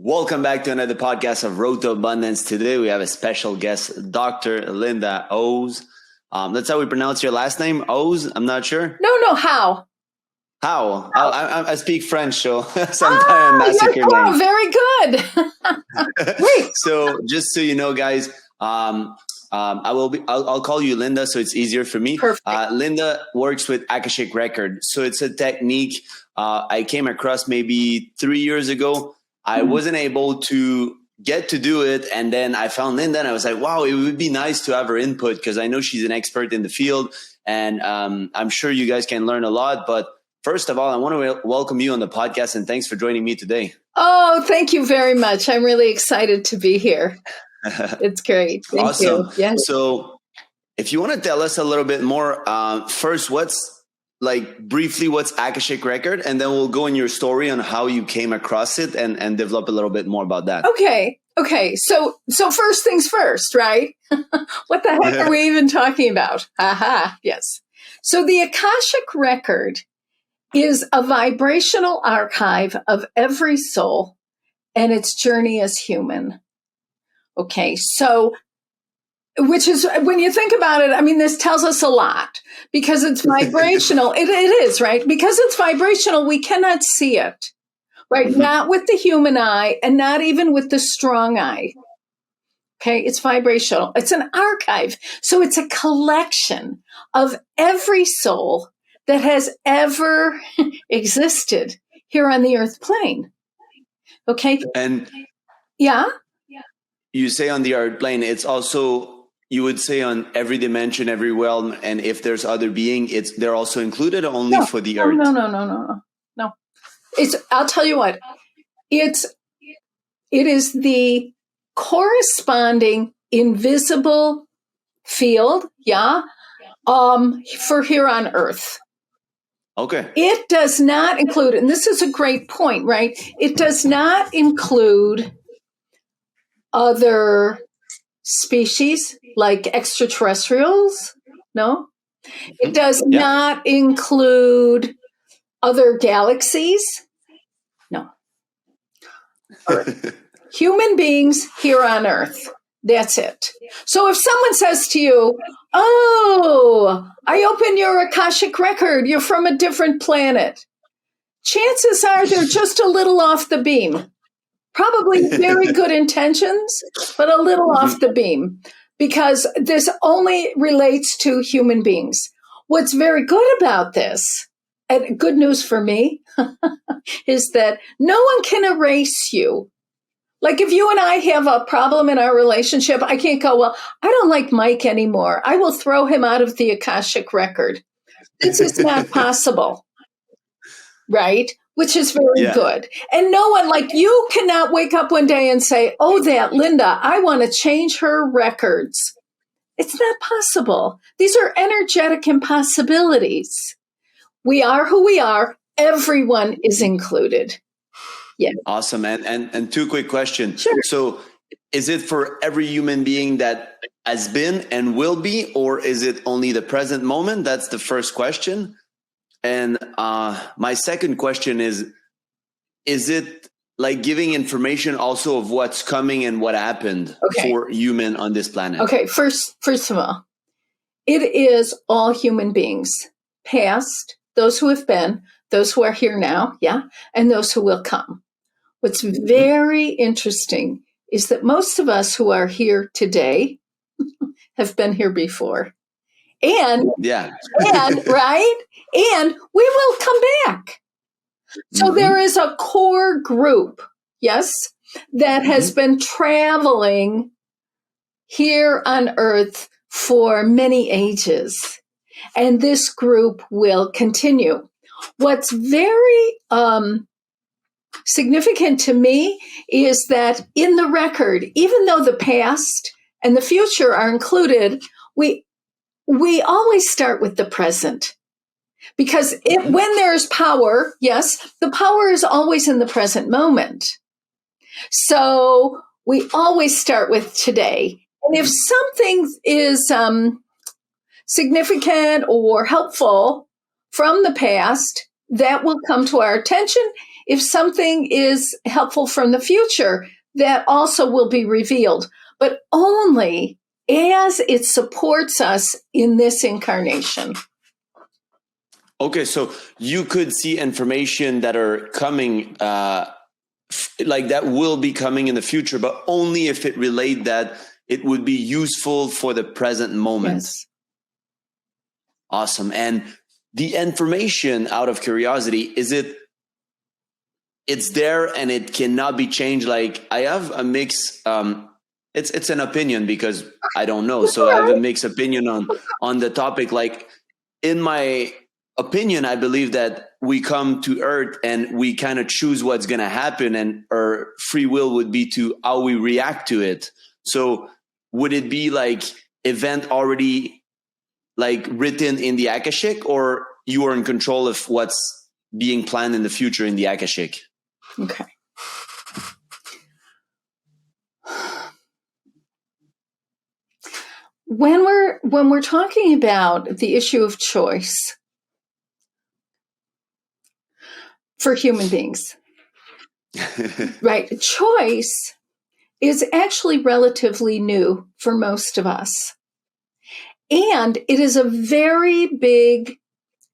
Welcome back to another podcast of Road to Abundance. Today we have a special guest, Dr. Linda O's. That's how we pronounce your last name, O's? I'm not sure. No, Howe. Howe. I speak French, so sometimes I massacre your name. Very good. Great. So just so you know, guys, I'll call you Linda, so it's easier for me. Perfect. Linda works with Akashic Records, so it's a technique I came across maybe 3 years ago. I wasn't able to get to do it. And then I found Linda and I was like, wow, it would be nice to have her input because I know she's an expert in the field. And I'm sure you guys can learn a lot. But first of all, I want to welcome you on the podcast and thanks for joining me today. Oh, thank you very much. I'm really excited to be here. It's great. Thank awesome. you. Yes. So if you want to tell us a little bit more, first, briefly, what's Akashic Record? And then we'll go in your story on how you came across it and develop a little bit more about that. Okay. So first things first, right? What the heck are we even talking about? Yes. So the Akashic Record is a vibrational archive of every soul and its journey as human. Okay. So which is, when you think about it, I mean, this tells us a lot because it's vibrational. It is, right? Because it's vibrational, we cannot see it, right? Mm-hmm. Not with the human eye and not even with the strong eye. Okay, it's vibrational. It's an archive. So it's a collection of every soul that has ever existed here on the earth plane. Okay? And yeah? You say on the earth plane, it's also... You would say on every dimension, every realm, and if there's other being, they're also included only for the earth. No. I'll tell you what. It is the corresponding invisible field, for here on Earth. Okay. It does not include, and this is a great point, right? It does not include other species like extraterrestrials. No, it does not include other galaxies. No. Human beings here on Earth. That's it. So if someone says to you, oh, I opened your Akashic Record, you're from a different planet, chances are they're just a little off the beam. Probably very good intentions, but a little off the beam because this only relates to human beings. What's very good about this, and good news for me, is that no one can erase you. Like if you and I have a problem in our relationship, I can't go, well, I don't like Mike anymore. I will throw him out of the Akashic Record. This is not possible, right? Which is very good. And no one, like you cannot wake up one day and say, oh, that Linda, I want to change her records. It's not possible. These are energetic impossibilities. We are who we are. Everyone is included. Yeah. Awesome. And two quick questions. Sure. So is it for every human being that has been and will be, or is it only the present moment? That's the first question. And my second question is it like giving information also of what's coming and what happened for human on this planet? Okay, first of all, it is all human beings, past, those who have been, those who are here now, and those who will come. What's very interesting is that most of us who are here today have been here before. And right? And we will come back. So there is a core group, that has been traveling here on Earth for many ages. And this group will continue. What's very significant to me is that in the record, even though the past and the future are included, we always start with the present because when there's power, the power is always in the present moment. So we always start with today. And if something is significant or helpful from the past, that will come to our attention. if something is helpful from the future, that also will be revealed, but only as it supports us in this incarnation. Okay, so you could see information that are coming, like that will be coming in the future, but only if it relate that it would be useful for the present moment. Yes. Awesome. And the information, out of curiosity, it's there and it cannot be changed? Like, I have a mix, it's an opinion because I don't know. So I have a mixed opinion on the topic. Like, in my opinion, I believe that we come to Earth and we kind of choose what's going to happen, and our free will would be to how we react to it. So would it be like event already like written in the Akashic, or you are in control of what's being planned in the future in the Akashic? Okay. When we're talking about the issue of choice for human beings, right? Choice is actually relatively new for most of us. And it is a very big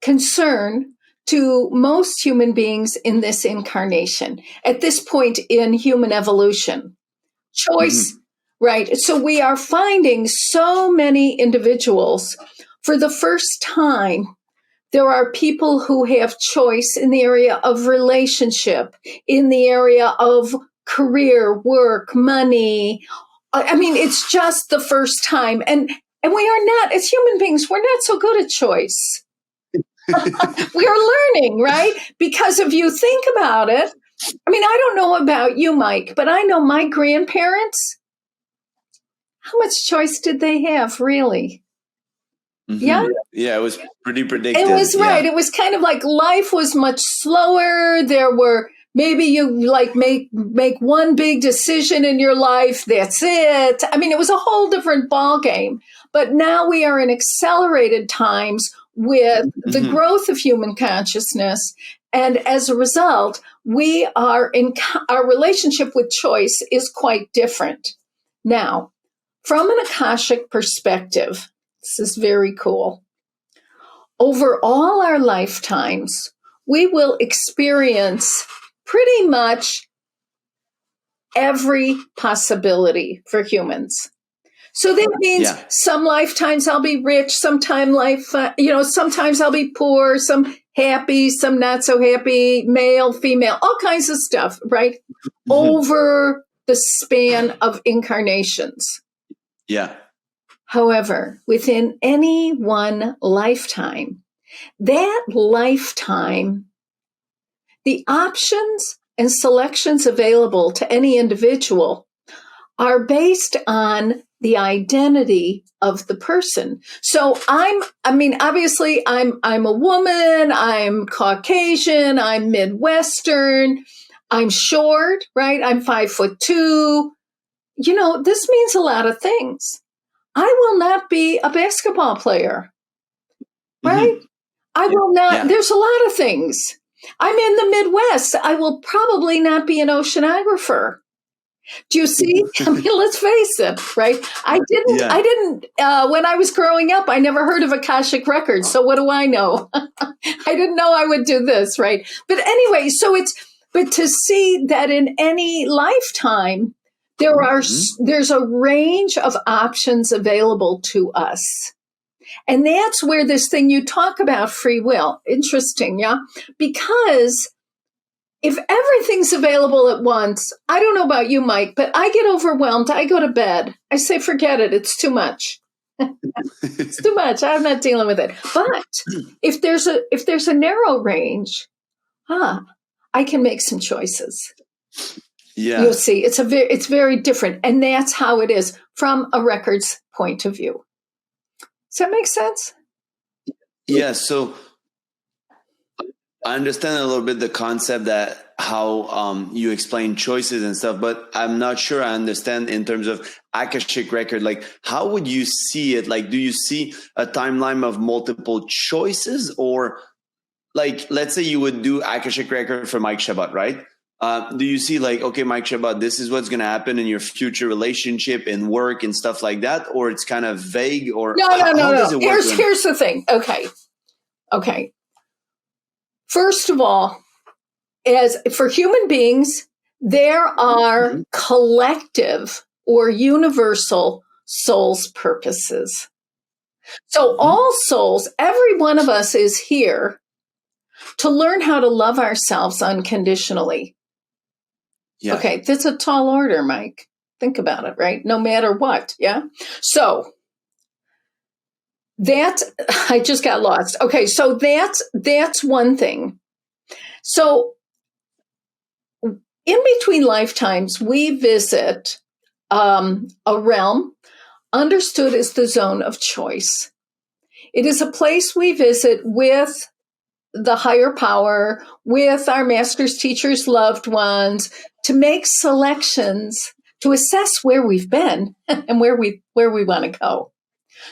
concern to most human beings in this incarnation, at this point in human evolution. Choice, right? So we are finding so many individuals for the first time. There are people who have choice in the area of relationship, in the area of career, work, money. I mean, it's just the first time. And we are not, as human beings, we're not so good at choice. We are learning, right? Because if you think about it, I mean, I don't know about you, Mike, but I know my grandparents, how much choice did they have, really? Yeah. Yeah, it was pretty predictive. It was right. It was kind of like life was much slower. There were maybe you like make one big decision in your life. That's it. I mean, it was a whole different ball game. But now we are in accelerated times with the growth of human consciousness. And as a result, we are in our relationship with choice is quite different. Now, from an Akashic perspective, this is very cool. Over all our lifetimes, we will experience pretty much every possibility for humans. So that means some lifetimes I'll be rich, sometimes I'll be poor, some happy, some not so happy, male, female, all kinds of stuff, right? Over the span of incarnations. Yeah. However, within any one lifetime, the options and selections available to any individual are based on the identity of the person. So obviously I'm a woman, I'm Caucasian, I'm Midwestern, I'm short, right? I'm 5'2". This means a lot of things. I will not be a basketball player, right? I will not. Yeah. There's a lot of things. I'm in the Midwest. I will probably not be an oceanographer. Do you see? I mean, let's face it, right? I didn't, when I was growing up, I never heard of Akashic Records. So what do I know? I didn't know I would do this, right? But anyway, but to see that in any lifetime, there's a range of options available to us. And that's where this thing you talk about, free will, interesting, yeah? Because if everything's available at once, I don't know about you, Mike, but I get overwhelmed. I go to bed. I say, forget it. It's too much. It's too much. I'm not dealing with it. But if there's a narrow range, I can make some choices. Yeah. You'll see. It's very different. And that's how it is from a record's point of view. Does that make sense? Yeah. So I understand a little bit the concept that how you explain choices and stuff, but I'm not sure I understand in terms of Akashic record. Like, how would you see it? Like, do you see a timeline of multiple choices, or like, let's say you would do Akashic Record for Mike Shabbat, right? Do you see like, okay, Mike Shabbat, this is what's going to happen in your future relationship and work and stuff like that? Or it's kind of vague, or No. how does it work? Here's the thing. Okay. First of all, as for human beings, there are collective or universal soul's purposes. So all souls, every one of us is here to learn how to love ourselves unconditionally. Yeah. Okay, that's a tall order, Mike. Think about it, right? No matter what, yeah? So that, I just got lost. Okay, so that's one thing. So in between lifetimes, we visit a realm understood as the zone of choice. It is a place we visit with the higher power, with our masters, teachers, loved ones, to make selections, to assess where we've been and where we want to go.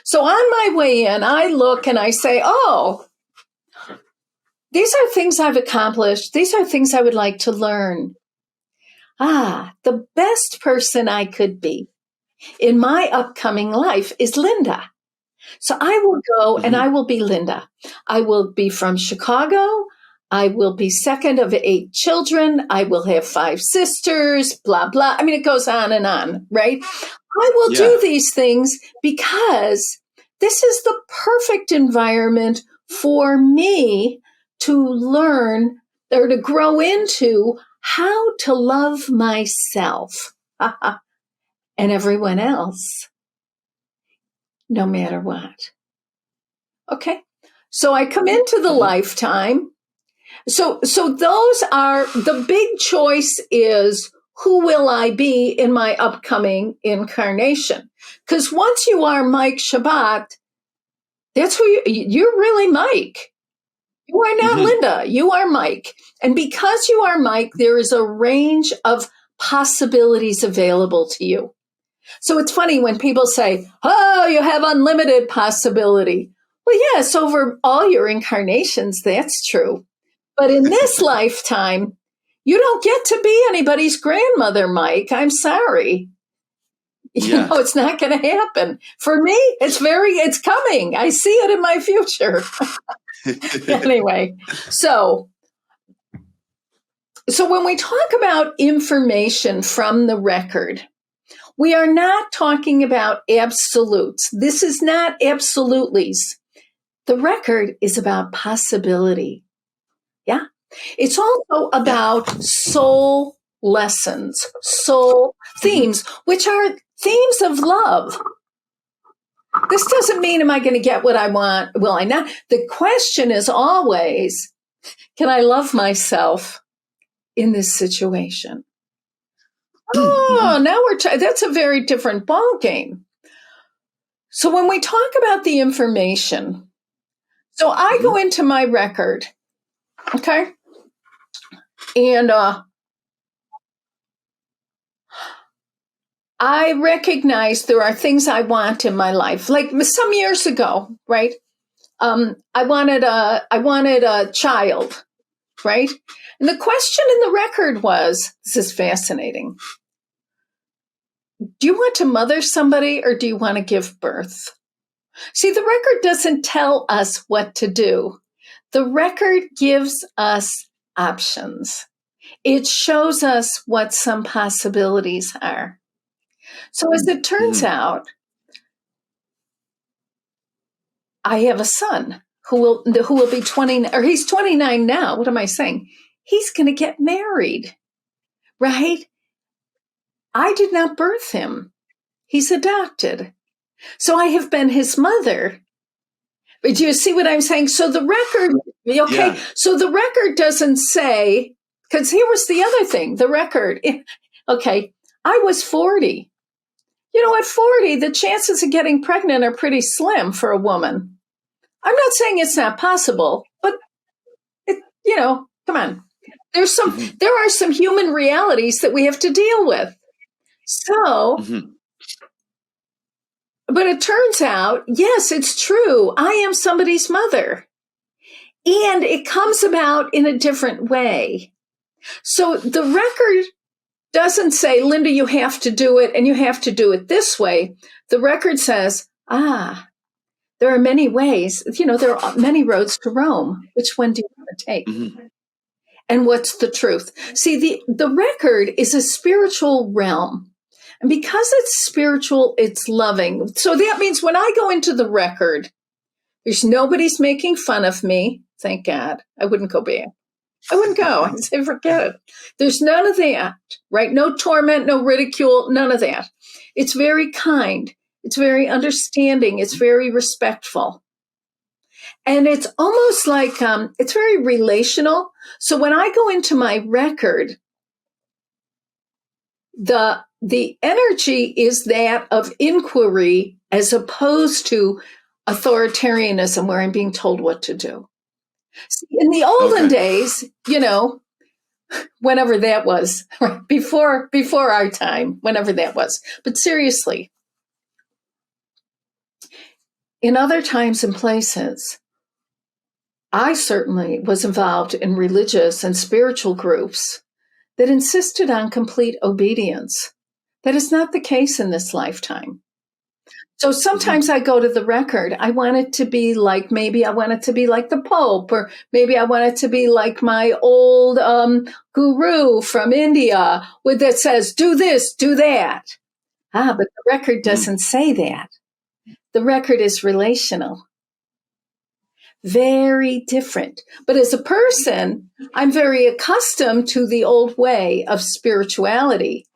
So on my way in, I look and I say, oh, these are things I've accomplished. These are things I would like to learn. The best person I could be in my upcoming life is Linda. So I will go and I will be Linda. I will be from Chicago. I will be second of 8 children. I will have 5 sisters, blah, blah. I mean, it goes on, right? I will do these things because this is the perfect environment for me to learn or to grow into how to love myself and everyone else, no matter what. Okay. So I come into the lifetime. So those are the big choice is, who will I be in my upcoming incarnation? Because once you are Mike Shabbat, that's who you're really Mike. You are not Linda. You are Mike. And because you are Mike, there is a range of possibilities available to you. So it's funny when people say, oh, you have unlimited possibility. Well, yes, over all your incarnations, that's true. But in this lifetime, you don't get to be anybody's grandmother, Mike. I'm sorry. You know, it's not going to happen. For me, it's coming. I see it in my future. Anyway, so when we talk about information from the record, we are not talking about absolutes. This is not absolutely's. The record is about possibility. Yeah. It's also about soul lessons, soul themes, which are themes of love. This doesn't mean, am I going to get what I want? Will I not? The question is always, can I love myself in this situation? Oh, now that's a very different ball game. So when we talk about the information, so I go into my record, okay? And I recognize there are things I want in my life. Like some years ago, right? I wanted a child, right? And the question in the record was, this is fascinating. Do you want to mother somebody or do you want to give birth? See, the record doesn't tell us what to do. The record gives us options. It shows us what some possibilities are. So as it turns out, I have a son who will be 20, or he's 29 now. What am I saying? He's going to get married, right? I did not birth him. He's adopted. So I have been his mother. But do you see what I'm saying? So the record, okay, so the record doesn't say, because here was the other thing, the record, okay, I was 40. You know, at 40, the chances of getting pregnant are pretty slim for a woman. I'm not saying it's not possible, but, come on. There are some human realities that we have to deal with. So, but it turns out, yes, it's true. I am somebody's mother. And it comes about in a different way. So the record doesn't say, Linda, you have to do it and you have to do it this way. The record says, there are many ways, there are many roads to Rome. Which one do you want to take? Mm-hmm. And what's the truth? See, the record is a spiritual realm. And because it's spiritual, it's loving. So that means when I go into the record, there's nobody's making fun of me. Thank God. I wouldn't go back. I wouldn't go. I'd say, forget it. There's none of that, right? No torment, no ridicule, none of that. It's very kind. It's very understanding. It's very respectful. And it's almost like, it's very relational. So when I go into my record, the energy is that of inquiry as opposed to authoritarianism where I'm being told what to do. See, in the olden days, whenever that was, right, before our time, whenever that was. But seriously, in other times and places, I certainly was involved in religious and spiritual groups that insisted on complete obedience. That is not the case in this lifetime. So sometimes I go to the record. I want it to be like, maybe I want it to be like the Pope, or maybe I want it to be like my old guru from India that says, do this, do that. But the record doesn't say that. The record is relational. Very different. But as a person, I'm very accustomed to the old way of spirituality.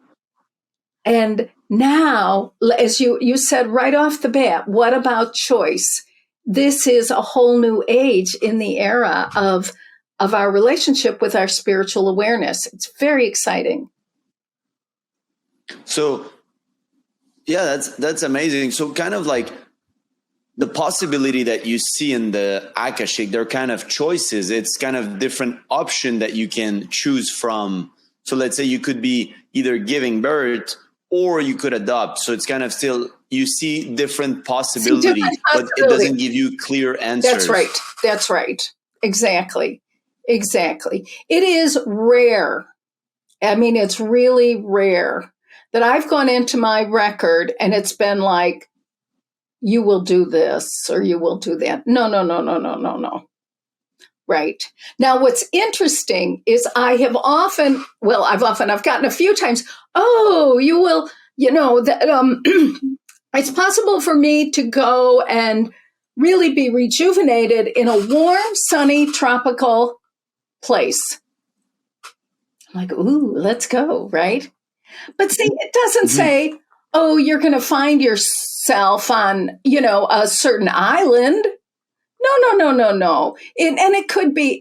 And now, as you said right off the bat, what about choice? This is a whole new age in the era of our relationship with our spiritual awareness. It's very exciting. So, yeah, that's amazing. So kind of like the possibility that you see in the Akashic, they're kind of choices. It's kind of different option that you can choose from. So let's say you could be either giving birth or you could adopt. So it's kind of still, you see different possibilities, but it doesn't give you clear answers. That's right. Exactly. It is rare. I mean, it's really rare that I've gone into my record and it's been like, you will do this or you will do that. No. Right. Now, what's interesting is I've gotten a few times, you will, it's possible for me to go and really be rejuvenated in a warm, sunny, tropical place. I'm like, ooh, let's go, right? But see, it doesn't say, you're going to find yourself on, a certain island. No. And it could be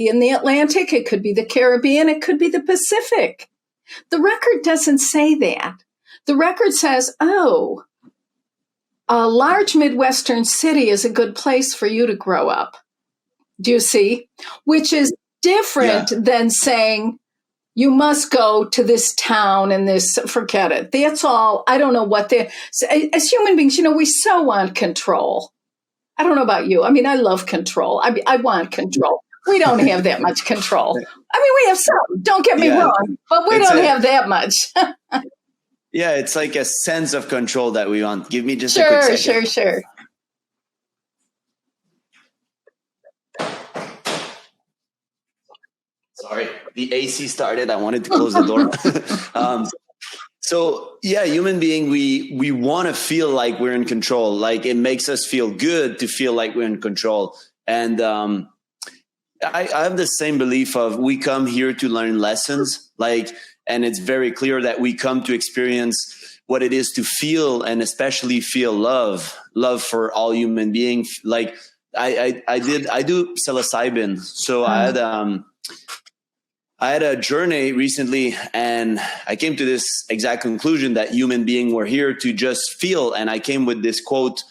in the Atlantic, it could be the Caribbean, it could be the Pacific. The record doesn't say that. The record says, a large Midwestern city is a good place for you to grow up. Do you see? Which is different than saying, you must go to this town and this, forget it. That's all. I don't know what as human beings, we so want control. I don't know about you. I mean, I love control. I want control. We don't have that much control. I mean, we have some, don't get me wrong, but we don't have that much. Yeah, it's like a sense of control that we want. Give me just a quick second. Sure. Sorry, the AC started. I wanted to close the door. So yeah, human being, we want to feel like we're in control. Like it makes us feel good to feel like we're in control. And I have the same belief of we come here to learn lessons. And it's very clear that we come to experience what it is to feel, and especially feel love for all human beings. Like I do psilocybin. So I had a journey recently and I came to this exact conclusion that human beings were here to just feel. And I came with this quote,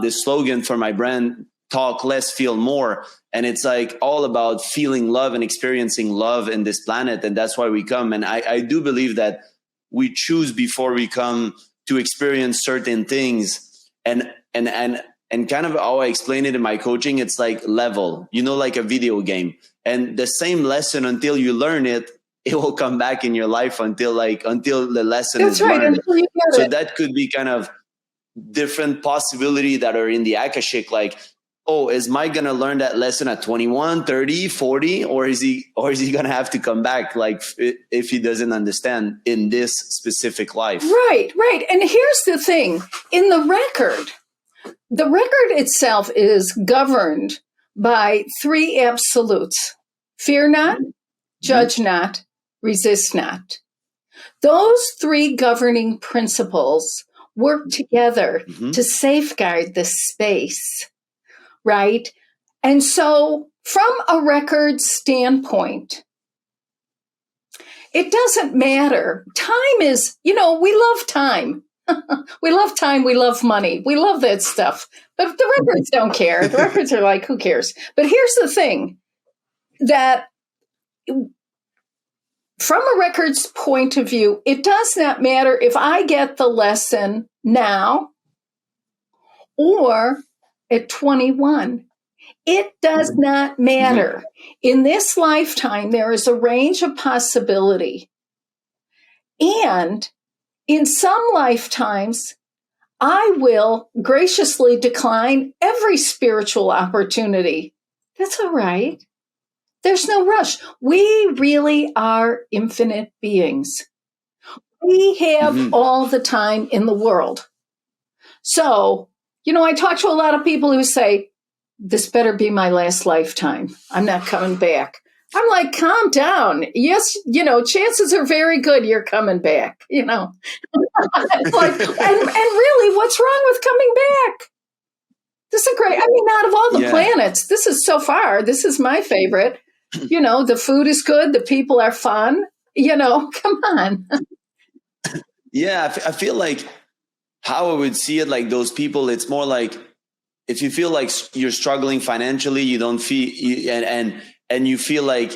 this slogan for my brand, talk less, feel more. And it's like all about feeling love and experiencing love in this planet. And that's why we come. And I do believe that we choose before we come to experience certain things. And And kind of how I explain it in my coaching, it's like level, like a video game. And the same lesson, until you learn it, it will come back in your life until the lesson That's is right. learned. Until you get So it. that could be kind of different possibility that are in the Akashic, like, oh, is Mike going to learn that lesson at 21, 30, 40, or is he going to have to come back, like, if he doesn't understand in this specific life? Right. And here's the thing. In the record itself is governed by three absolutes: fear not, judge not, resist not. Those three governing principles work together to safeguard the space, right? And so from a record standpoint, it doesn't matter. Time is, we love time. We love time. We love money. We love that stuff. But the records don't care. The records are like, who cares? But here's the thing, that from a record's point of view, it does not matter if I get the lesson now or at 21. It does not matter. In this lifetime, there is a range of possibility. And in some lifetimes, I will graciously decline every spiritual opportunity. That's all right. There's no rush. We really are infinite beings. We have all the time in the world. So, I talk to a lot of people who say, this better be my last lifetime. I'm not coming back. I'm like, calm down. Yes, chances are very good you're coming back, It's like, and really, what's wrong with coming back? This is great. I mean, out of all the planets, this is my favorite. The food is good. The people are fun. Come on. Yeah, I feel like how I would see it, like those people, it's more like, if you feel like you're struggling financially, you don't feel, and you feel like,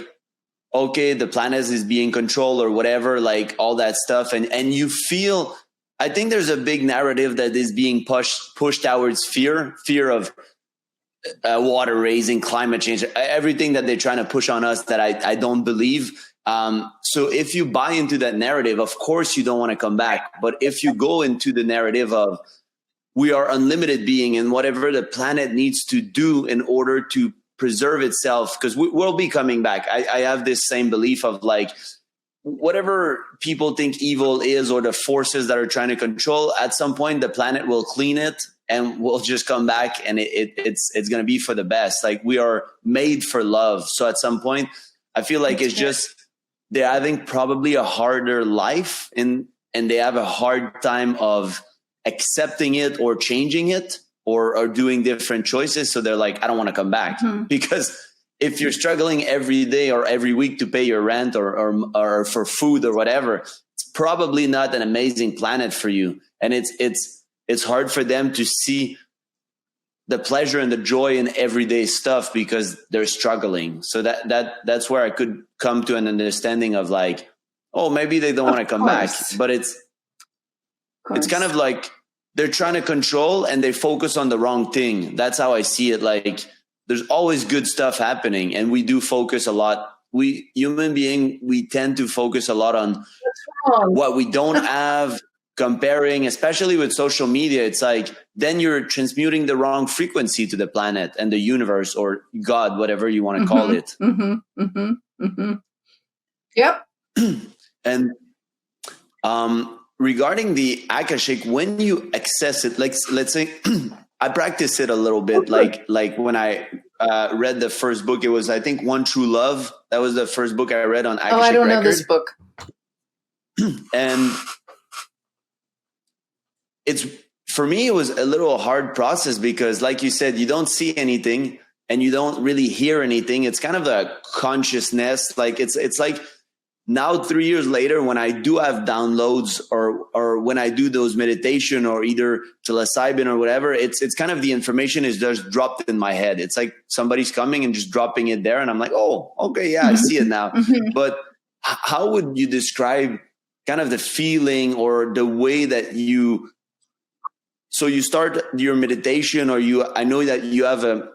okay, the planet is being controlled or whatever, like all that stuff. And you feel, I think there's a big narrative that is being pushed towards fear of water raising, climate change, everything that they're trying to push on us that I don't believe. So if you buy into that narrative, of course you don't want to come back. But if you go into the narrative of, we are unlimited being, and whatever the planet needs to do in order to preserve itself, because we'll be coming back. I have this same belief of, like, whatever people think evil is, or the forces that are trying to control, at some point the planet will clean it and we'll just come back, and it's going to be for the best. Like, we are made for love. So at some point, I feel like it's just, they're having probably a harder life, and they have a hard time of accepting it or changing it, or doing different choices. So they're like, I don't want to come back. Because if you're struggling every day or every week to pay your rent or for food or whatever, it's probably not an amazing planet for you. And it's hard for them to see the pleasure and the joy in everyday stuff because they're struggling. So that's where I could come to an understanding of, like, oh, maybe they don't want to come back, but it's kind of like they're trying to control and they focus on the wrong thing. That's how I see it. Like, there's always good stuff happening, and we do focus a lot. We human being, we tend to focus a lot on what we don't have, comparing, especially with social media. It's like, then you're transmuting the wrong frequency to the planet and the universe, or God, whatever you want to call it. Yep. And regarding the Akashic, when you access it, like, let's say I practice it a little bit, like when I read the first book, it was, I think, One True Love. That was the first book I read on Akashic I don't Record. know this book. And for me, it was a little hard process because, like you said, you don't see anything and you don't really hear anything. It's kind of a consciousness. Like, it's like, now 3 years later, when I do have downloads or when I do those meditation or either psilocybin or whatever, it's kind of, the information is just dropped in my head. It's like somebody's coming and just dropping it there. And I'm like, oh, okay, yeah, I see it now. But how would you describe kind of the feeling or the way that you So you start your meditation, or I know that you have a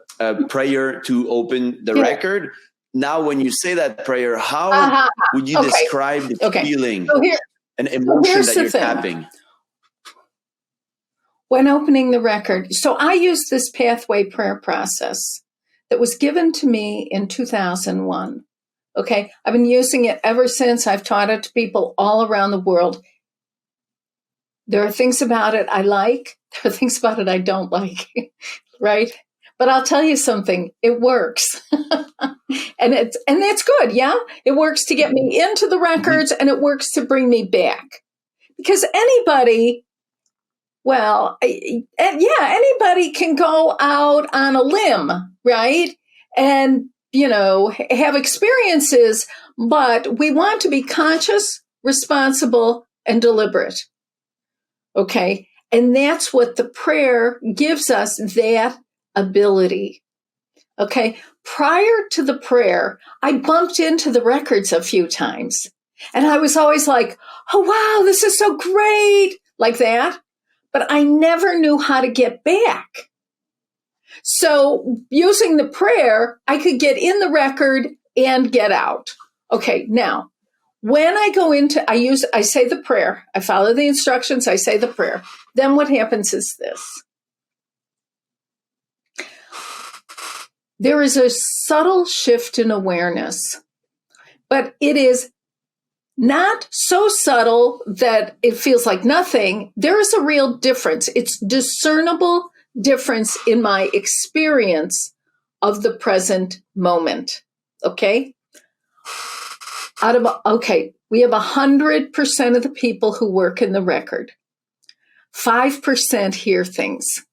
prayer to open the record. Now, when you say that prayer, how would you describe the feeling and emotion that you're tapping? When opening the record, so I use this pathway prayer process that was given to me in 2001. Okay, I've been using it ever since. I've taught it to people all around the world. There are things about it I like. There are things about it I don't like, right? But I'll tell you something, it works. and that's good, yeah? It works to get me into the records, and it works to bring me back. Because anybody can go out on a limb, right? And, have experiences, but we want to be conscious, responsible, and deliberate. Okay? And that's what the prayer gives us, that ability. Okay? Prior to the prayer, I bumped into the records a few times. And I was always like, oh, wow, this is so great, like that. But I never knew how to get back. So using the prayer, I could get in the record and get out. Okay, now, when I go into, I say the prayer, I follow the instructions, I say the prayer. Then what happens is this. There is a subtle shift in awareness, but it is not so subtle that it feels like nothing. There is a real difference. It's discernible difference in my experience of the present moment. Okay? We have 100% of the people who work in the record. 5% hear things.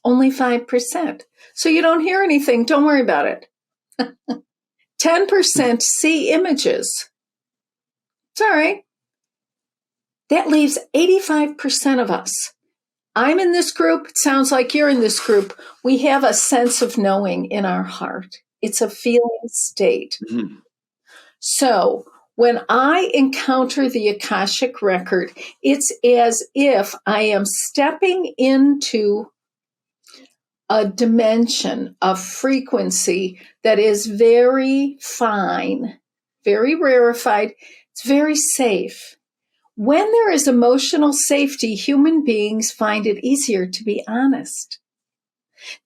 Only 5%. So you don't hear anything. Don't worry about it. 10% see images. It's all right. That leaves 85% of us. I'm in this group. It sounds like you're in this group. We have a sense of knowing in our heart. It's a feeling state. Mm-hmm. So when I encounter the Akashic record, it's as if I am stepping into a dimension of frequency that is very fine, very rarefied. It's very safe. When there is emotional safety, human beings find it easier to be honest.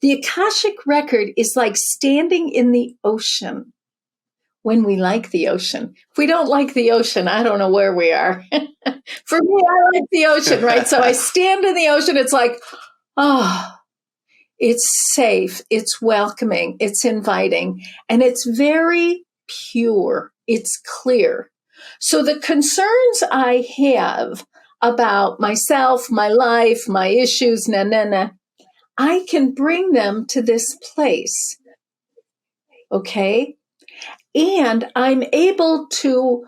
The Akashic record is like standing in the ocean when we like the ocean. If we don't like the ocean, I don't know where we are. For me, I like the ocean, right? So I stand in the ocean. It's like, oh, it's safe. It's welcoming. It's inviting. And it's very pure. It's clear. So the concerns I have about myself, my life, my issues, I can bring them to this place. Okay? And I'm able to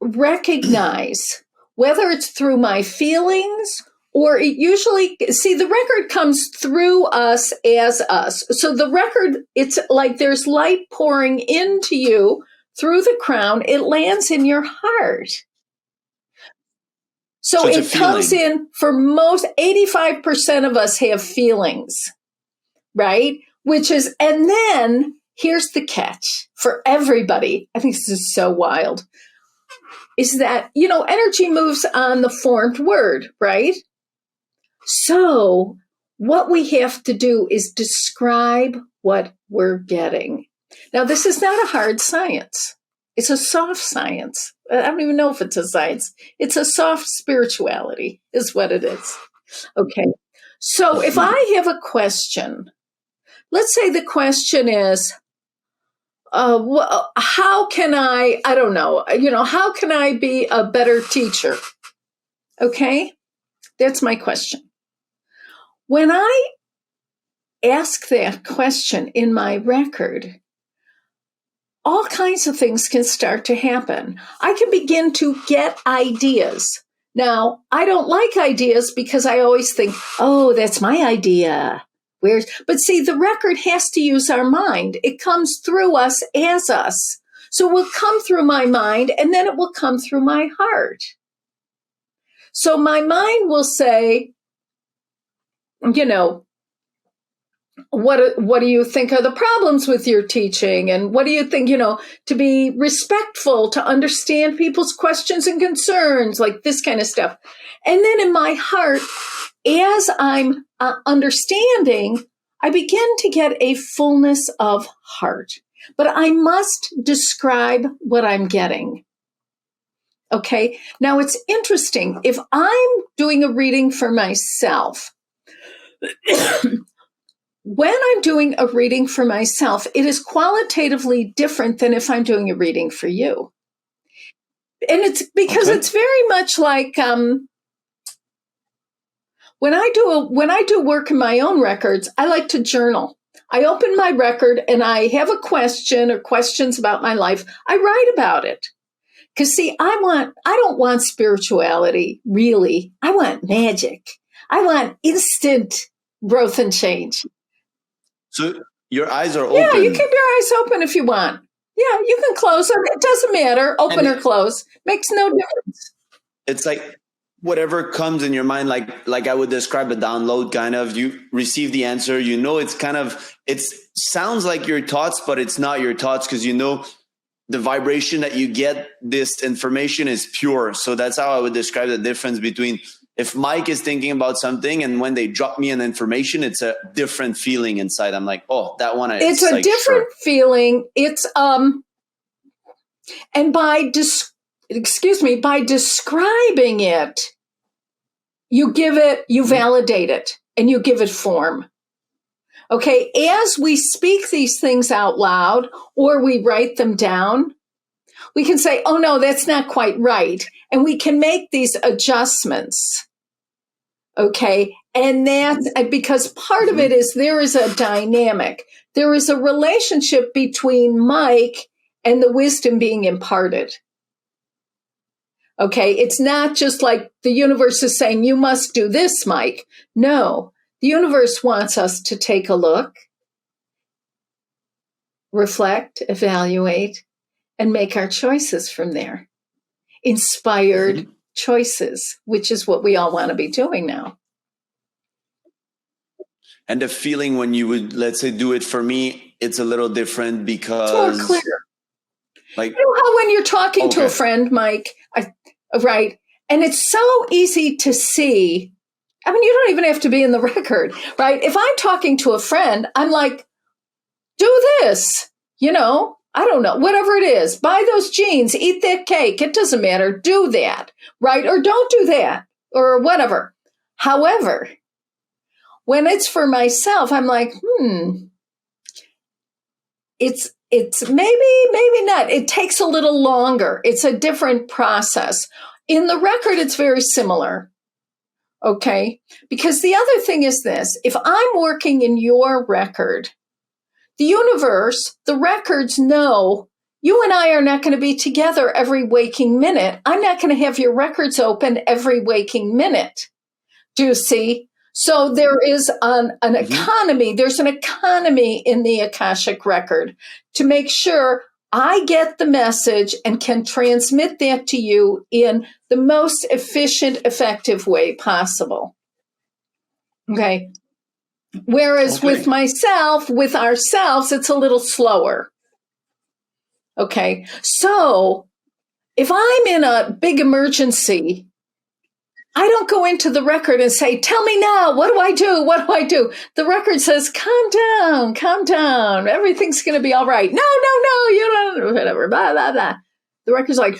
recognize whether it's through my feelings or it usually, the record comes through us as us. So the record, it's like there's light pouring into you through the crown. It lands in your heart. So it comes in for most, 85% of us have feelings, right? And then here's the catch for everybody. I think this is so wild. Is that, energy moves on the formed word, right? So what we have to do is describe what we're getting. Now, this is not a hard science. It's a soft science. I don't even know if it's a science. It's a soft spirituality is what it is. Okay. So if I have a question, let's say the question is, how can how can I be a better teacher? Okay. That's my question. When I ask that question in my record, all kinds of things can start to happen. I can begin to get ideas. Now, I don't like ideas because I always think, oh, that's my idea. But see, the record has to use our mind. It comes through us as us. So it will come through my mind and then it will come through my heart. So my mind will say, what do you think are the problems with your teaching? And what do you think, to be respectful, to understand people's questions and concerns, like this kind of stuff. And then in my heart, as I'm understanding, I begin to get a fullness of heart. But I must describe what I'm getting. Okay. Now it's interesting. If I'm doing a reading for myself, when I'm doing a reading for myself, it is qualitatively different than if I'm doing a reading for you. And it's because it's very much like when I do work in my own records, I like to journal. I open my record and I have a question or questions about my life. I write about it. Because see, I don't want spirituality, really. I want magic. I want instant growth and change. So your eyes are open. Yeah, you keep your eyes open if you want. Yeah, you can close them. It doesn't matter, open or close. Makes no difference. It's like whatever comes in your mind, like I would describe a download kind of. You receive the answer, it sounds like your thoughts, but it's not your thoughts because the vibration that you get, this information is pure. So that's how I would describe the difference between if Mike is thinking about something and when they drop me an information, it's a different feeling inside. I'm like, oh, that one. It's a different feeling. It's, and by describing it, you validate it and you give it form. Okay. As we speak these things out loud or we write them down, we can say, oh no, that's not quite right. And we can make these adjustments. Okay. And that's because part of it is there is a dynamic. There is a relationship between Mike and the wisdom being imparted. Okay. It's not just like the universe is saying, you must do this, Mike. No, the universe wants us to take a look, reflect, evaluate, and make our choices from there. Inspired choices, which is what we all want to be doing now. And the feeling when you would, let's say, do it for me, it's a little different because... It's more clear. Like, you know how when you're talking to a friend, Mike, right? And it's so easy to see. I mean, you don't even have to be in the record, right? If I'm talking to a friend, I'm like, do this, I don't know, whatever it is, buy those jeans, eat that cake. It doesn't matter. Do that, right? Or don't do that or whatever. However, when it's for myself, I'm like, it's maybe not. It takes a little longer. It's a different process. In the record, it's very similar. Okay. Because the other thing is this, if I'm working in your record, the universe, the records know you and I are not going to be together every waking minute. I'm not going to have your records open every waking minute. Do you see? So there is an economy. There's an economy in the Akashic record to make sure I get the message and can transmit that to you in the most efficient, effective way possible. Okay. Whereas with myself, with ourselves, it's a little slower. Okay. So if I'm in a big emergency, I don't go into the record and say, tell me now, what do I do? What do I do? The record says, calm down. Everything's going to be all right. No, you don't, whatever, blah, blah, blah. The record's like,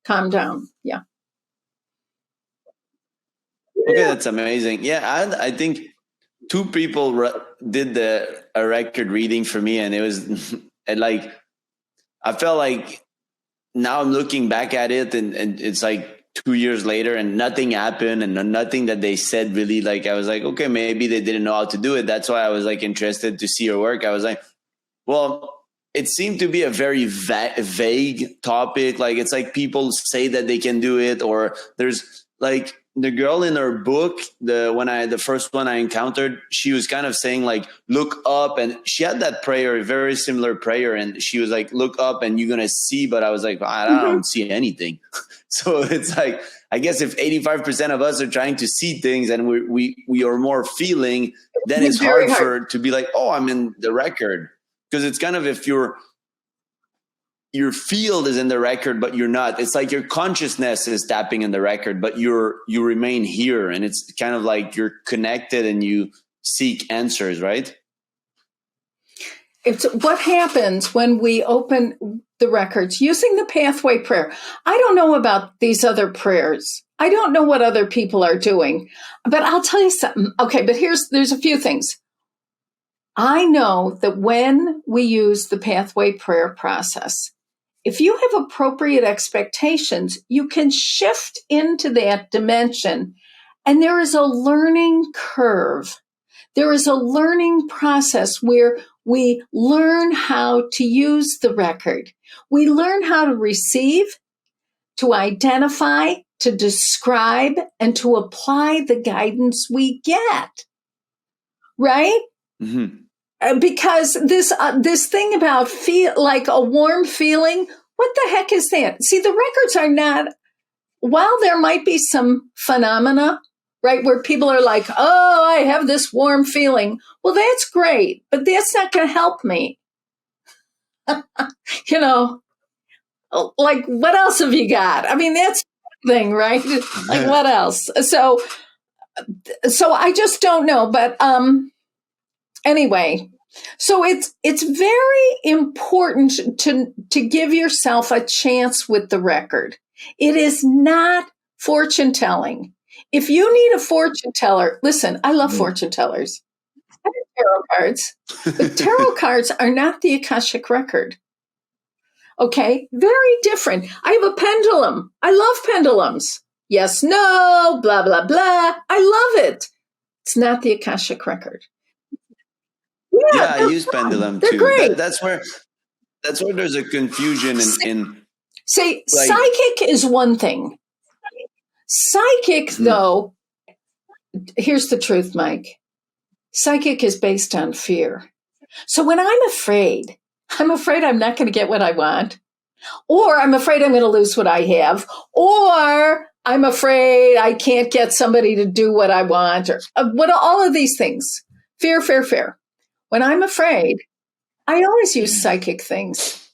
calm down. Yeah. Okay, that's amazing. Yeah, I think two people did a record reading for me, and it was like, I felt like now I'm looking back at it, and it's like 2 years later, and nothing happened, and nothing that they said really, like, I was like, okay, maybe they didn't know how to do it. That's why I was like interested to see your work. I was like, well, it seemed to be a very vague topic. Like, it's like people say that they can do it, or there's like, the girl in her book, the first one I encountered, she was kind of saying like, look up, and she had that prayer, a very similar prayer, and she was like, look up and you're gonna see. But I was like, I don't see anything. So it's like, I guess if 85% of us are trying to see things and we are more feeling, then it's hard to be like, oh, I'm in the record, because it's kind of, if your field is in the record, but you're not. It's like your consciousness is tapping in the record, but you remain here. And it's kind of like you're connected and you seek answers, right? It's what happens when we open the records using the pathway prayer. I don't know about these other prayers. I don't know what other people are doing, but I'll tell you something. Okay, but there's a few things. I know that when we use the pathway prayer process, if you have appropriate expectations, you can shift into that dimension. And there is a learning curve. There is a learning process where we learn how to use the record. We learn how to receive, to identify, to describe, and to apply the guidance we get. Right? Mm-hmm. Because this thing about feel like a warm feeling, what the heck is that? See, the records are not, while there might be some phenomena, right, where people are like, oh, I have this warm feeling. Well, that's great, but that's not going to help me. You know, like, what else have you got? I mean, that's the thing, right? Like, what else? So I just don't know. But anyway, so it's very important to give yourself a chance with the record. It is not fortune telling. If you need a fortune teller, listen, I love fortune tellers. I have tarot cards, but tarot cards are not the Akashic record. Okay, very different. I have a pendulum. I love pendulums. Yes, no, blah, blah, blah. I love it. It's not the Akashic record. Yeah, I use pendulum too. They're great. That's where there's a confusion in See, like, psychic is one thing. Psychic, though, here's the truth, Mike. Psychic is based on fear. So when I'm afraid I'm not going to get what I want, or I'm afraid I'm going to lose what I have, or I'm afraid I can't get somebody to do what I want, or all of these things. Fear, fear, fear. When I'm afraid, I always use psychic things,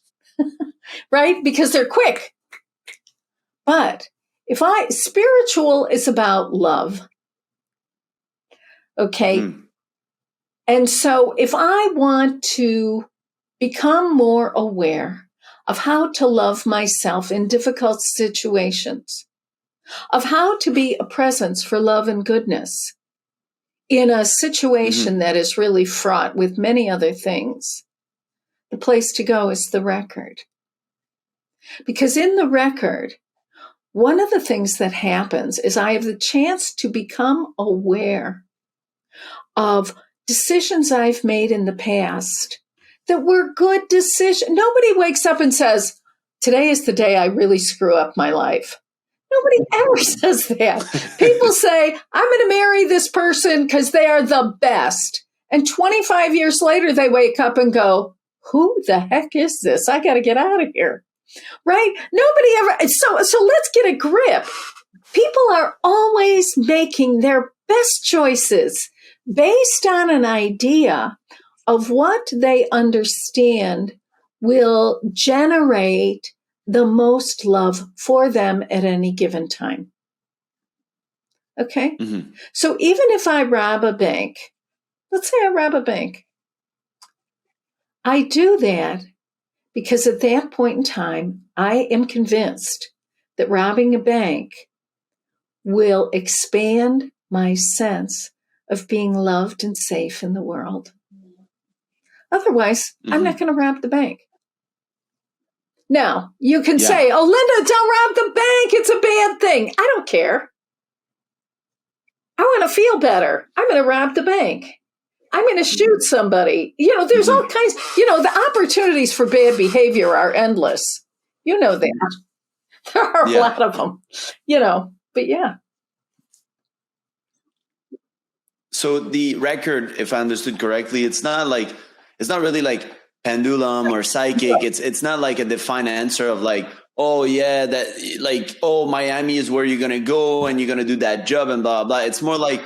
right? Because they're quick. But spiritual is about love. Okay. And so if I want to become more aware of how to love myself in difficult situations, of how to be a presence for love and goodness in a situation that is really fraught with many other things, the place to go is the record. Because in the record, one of the things that happens is I have the chance to become aware of decisions I've made in the past that were good decisions. Nobody wakes up and says, today is the day I really screw up my life. Nobody ever says that. People say, I'm going to marry this person because they are the best. And 25 years later, they wake up and go, who the heck is this? I got to get out of here. Right? Nobody ever. So let's get a grip. People are always making their best choices based on an idea of what they understand will generate the most love for them at any given time. Okay? So even if I rob a bank, let's say I rob a bank, I do that because at that point in time, I am convinced that robbing a bank will expand my sense of being loved and safe in the world. Otherwise, I'm not going to rob the bank. Now, you can say, oh, Linda, don't rob the bank. It's a bad thing. I don't care. I want to feel better. I'm going to rob the bank. I'm going to shoot somebody. You know, there's all kinds, the opportunities for bad behavior are endless. You know that. There are a lot of them, but yeah. So the record, if I understood correctly, it's not really like pendulum or psychic. It's not like a defined answer of like, oh yeah, that like, oh, Miami is where you're gonna go and you're gonna do that job and blah blah. It's more like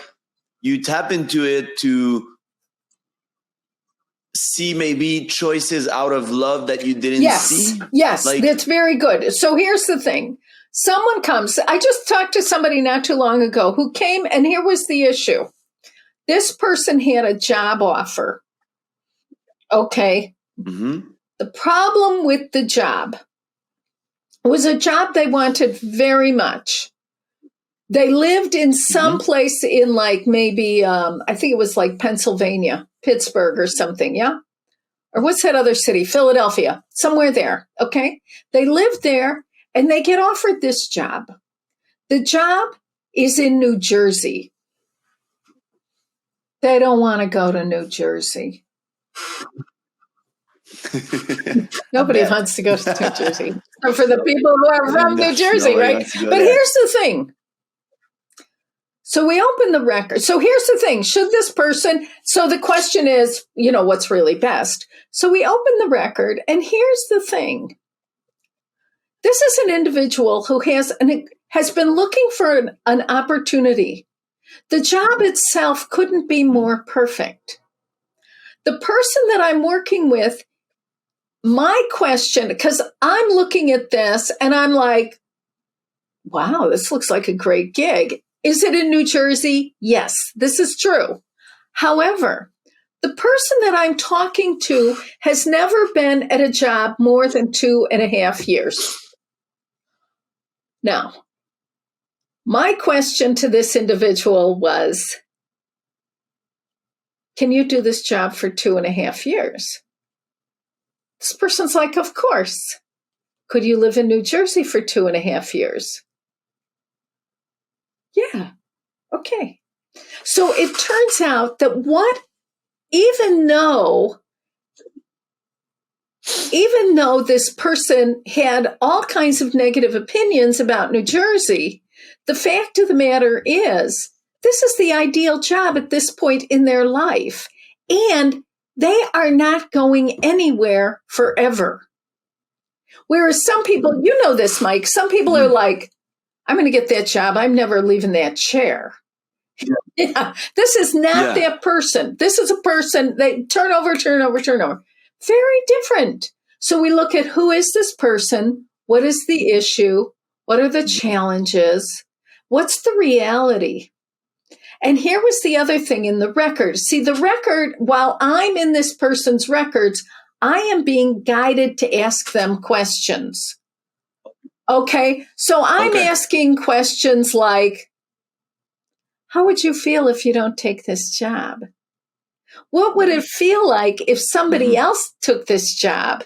you tap into it to see maybe choices out of love that you didn't see. Yes, Like, that's very good. So here's the thing. Someone comes, I just talked to somebody not too long ago who came, and here was the issue. This person had a job offer. Okay. mm-hmm. The problem with the job was a job they wanted very much. They lived in some place in like maybe, I think it was like Pennsylvania, Pittsburgh or something. Yeah. Or what's that other city? Philadelphia, somewhere there. Okay. They lived there and they get offered this job. The job is in New Jersey. They don't want to go to New Jersey. Nobody wants to go to New Jersey. So for the people who are from New Jersey, right? But here's the thing. So we open the record. So here's the thing. Should this person, so the question is, what's really best? So we open the record, and here's the thing. This is an individual who has been looking for an opportunity. The job itself couldn't be more perfect. The person that I'm working with, my question, because I'm looking at this and I'm like, wow, this looks like a great gig. Is it in New Jersey? Yes, this is true. However, the person that I'm talking to has never been at a job more than 2.5 years. Now, my question to this individual was, can you do this job for 2.5 years? This person's like, of course. Could you live in New Jersey for 2.5 years? Yeah. Okay. So it turns out that even though this person had all kinds of negative opinions about New Jersey, the fact of the matter is, this is the ideal job at this point in their life. And they are not going anywhere forever. Whereas some people, you know this, Mike, some people are like, I'm going to get that job. I'm never leaving that chair. Yeah. This is not that person. This is a person, they turn over. Very different. So we look at, who is this person? What is the issue? What are the challenges? What's the reality? And here was the other thing in the record. See, the record, while I'm in this person's records, I am being guided to ask them questions. Okay, so I'm asking questions like, how would you feel if you don't take this job? What would it feel like if somebody else took this job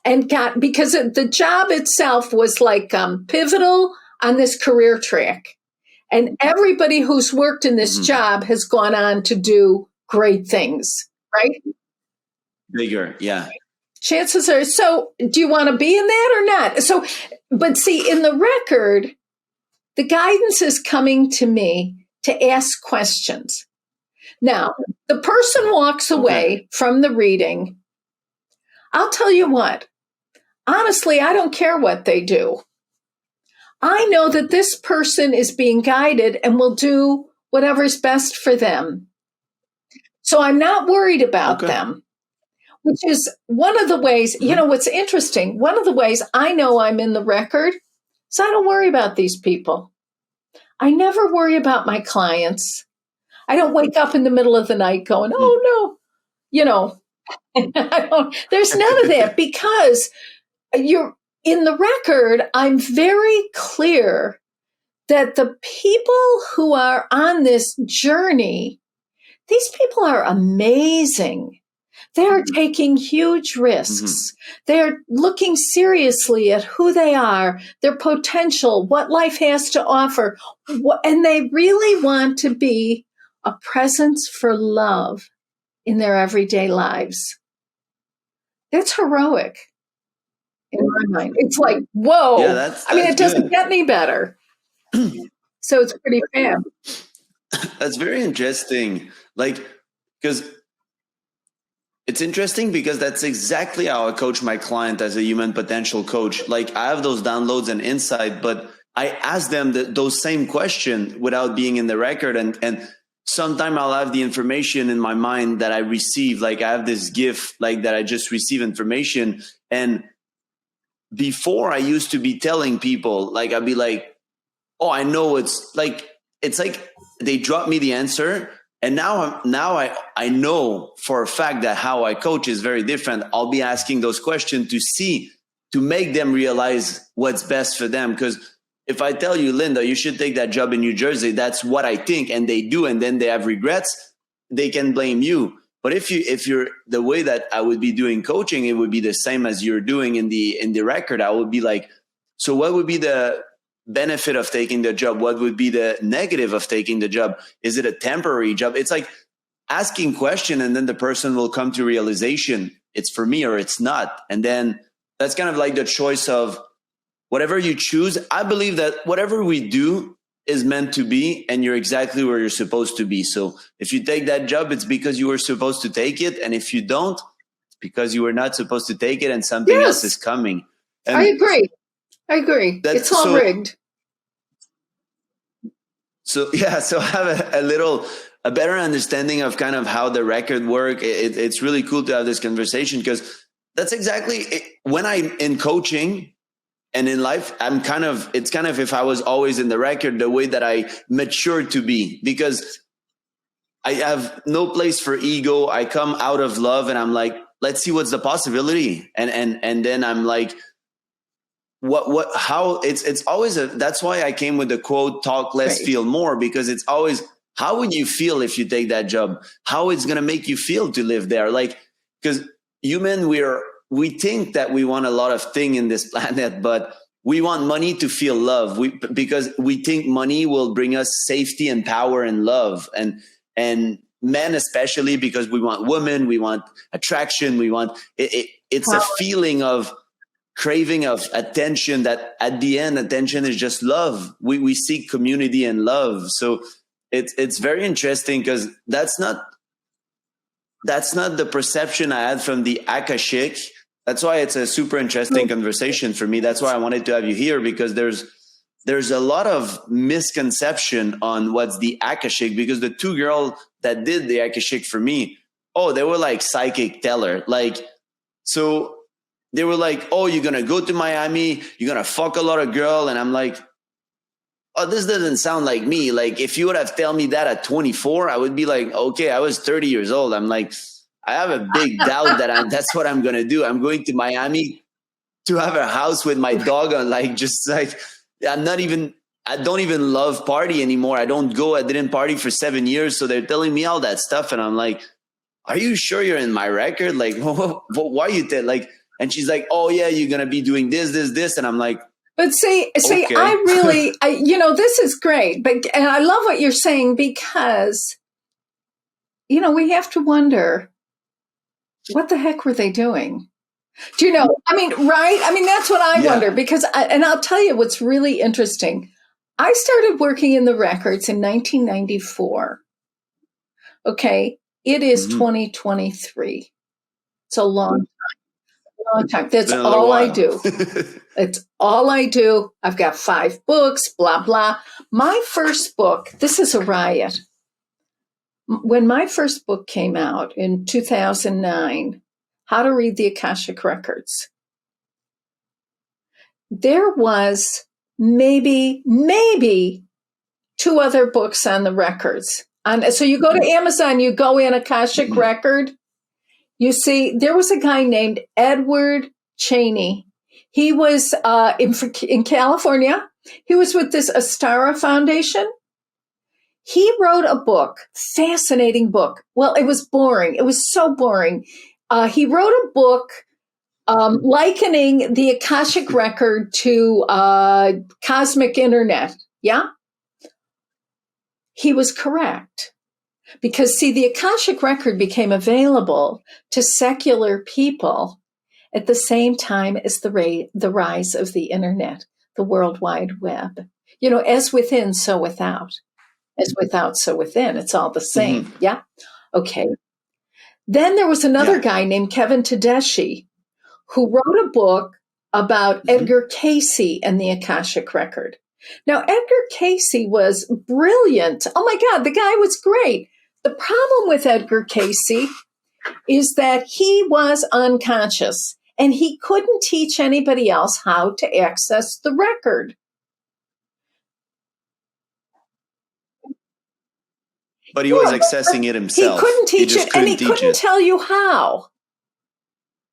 and because the job itself was like pivotal on this career track. And everybody who's worked in this job has gone on to do great things, right? Bigger, yeah. Chances are, so do you want to be in that or not? So, but see, in the record, the guidance is coming to me to ask questions. Now, the person walks away from the reading. I'll tell you what, honestly, I don't care what they do. I know that this person is being guided and will do whatever's best for them. So I'm not worried about them, which is one of the ways, what's interesting, one of the ways I know I'm in the record is I don't worry about these people. I never worry about my clients. I don't wake up in the middle of the night going, oh no, there's none of that, because you're in the record. I'm very clear that the people who are on this journey, these people are amazing. They are taking huge risks. They're looking seriously at who they are, their potential, what life has to offer. And they really want to be a presence for love in their everyday lives. That's heroic in my mind. It's like, whoa. Yeah, that's it doesn't get any better. So it's pretty fab. That's very interesting. Like, because it's interesting because that's exactly how I coach my client as a human potential coach. Like, I have those downloads and insight, but I ask them those same question without being in the record. And sometime I'll have the information in my mind that I receive. Like, I have this gift, like that I just receive information. And before, I used to be telling people, like, I'd be like, oh, I know it's like they drop me the answer. And now I know for a fact that how I coach is very different. I'll be asking those questions to make them realize what's best for them. Because if I tell you, Linda, you should take that job in New Jersey, that's what I think, and they do, and then they have regrets, they can blame you. But if you're the way that I would be doing coaching, it would be the same as you're doing in the record. I would be like, so what would be the benefit of taking the job? What would be the negative of taking the job? Is it a temporary job? It's like asking question, and then the person will come to realization it's for me or it's not. And then that's kind of like the choice of whatever you choose. I believe that whatever we do is meant to be, and you're exactly where you're supposed to be. So if you take that job, it's because you were supposed to take it. And if you don't, it's because you were not supposed to take it and something else is coming. And I agree. It's all rigged. So yeah, so I have a better understanding of kind of how the record work. It's really cool to have this conversation, because that's exactly when I'm in coaching and in life, it's kind of if I was always in the record, the way that I matured to be, because I have no place for ego. I come out of love and I'm like, let's see what's the possibility. And then I'm like, how it's always that's why I came with the quote, talk less, feel more, because it's always, how would you feel if you take that job? How it's going to make you feel to live there? Like, because we think that we want a lot of things in this planet, but we want money to feel love. Because we think money will bring us safety and power and love, and men especially, because we want women, we want attraction, we want it's a feeling of craving of attention, that at the end, attention is just love. We seek community and love. So it's very interesting, because that's not the perception I had from the Akashic. That's why it's a super interesting conversation for me. That's why I wanted to have you here, because there's a lot of misconception on what's the Akashic, because the two girls that did the Akashic for me, they were like psychic teller. Like, so they were like, oh, you're going to go to Miami, you're going to fuck a lot of girl. And I'm like, oh, this doesn't sound like me. Like, if you would have told me that at 24, I would be like, okay, I was 30 years old. I'm like, I have a big doubt that that's what I'm going to do. I'm going to Miami to have a house with my dog on, like, just like, I don't even love party anymore. I didn't party for 7 years. So they're telling me all that stuff. And I'm like, are you sure you're in my record? Like, why you like, and she's like, oh yeah, you're going to be doing this. And I'm like, but see, okay. This is great. And I love what you're saying, because, we have to wonder, what the heck were they doing? Do you know? I mean, right? I mean, that's what I wonder, because, and I'll tell you what's really interesting. I started working in the records in 1994. Okay. It is 2023. It's a long time. That's all I do. It's all I do. I've got 5 books, blah, blah. My first book, this is a riot. When my first book came out in 2009, How to Read the Akashic Records, there was maybe 2 other books on the records. So you go to Amazon, you go in Akashic Record, you see there was a guy named Edward Cheney. He was in California. He was with this Astara Foundation. He wrote a book, fascinating book. Well, it was boring. It was so boring. He wrote a book likening the Akashic Record to cosmic internet. Yeah? He was correct. Because, see, the Akashic Record became available to secular people at the same time as the rise of the internet, the World Wide Web. As within, so without. As without, so within. It's all the same. Yeah. Okay. Then there was another guy named Kevin Tedeschi who wrote a book about Edgar Cayce and the Akashic Record. Now, Edgar Cayce was brilliant. Oh my God, the guy was great. The problem with Edgar Cayce is that he was unconscious and he couldn't teach anybody else how to access the record. But he was accessing it himself. He couldn't teach it, and he couldn't tell you how.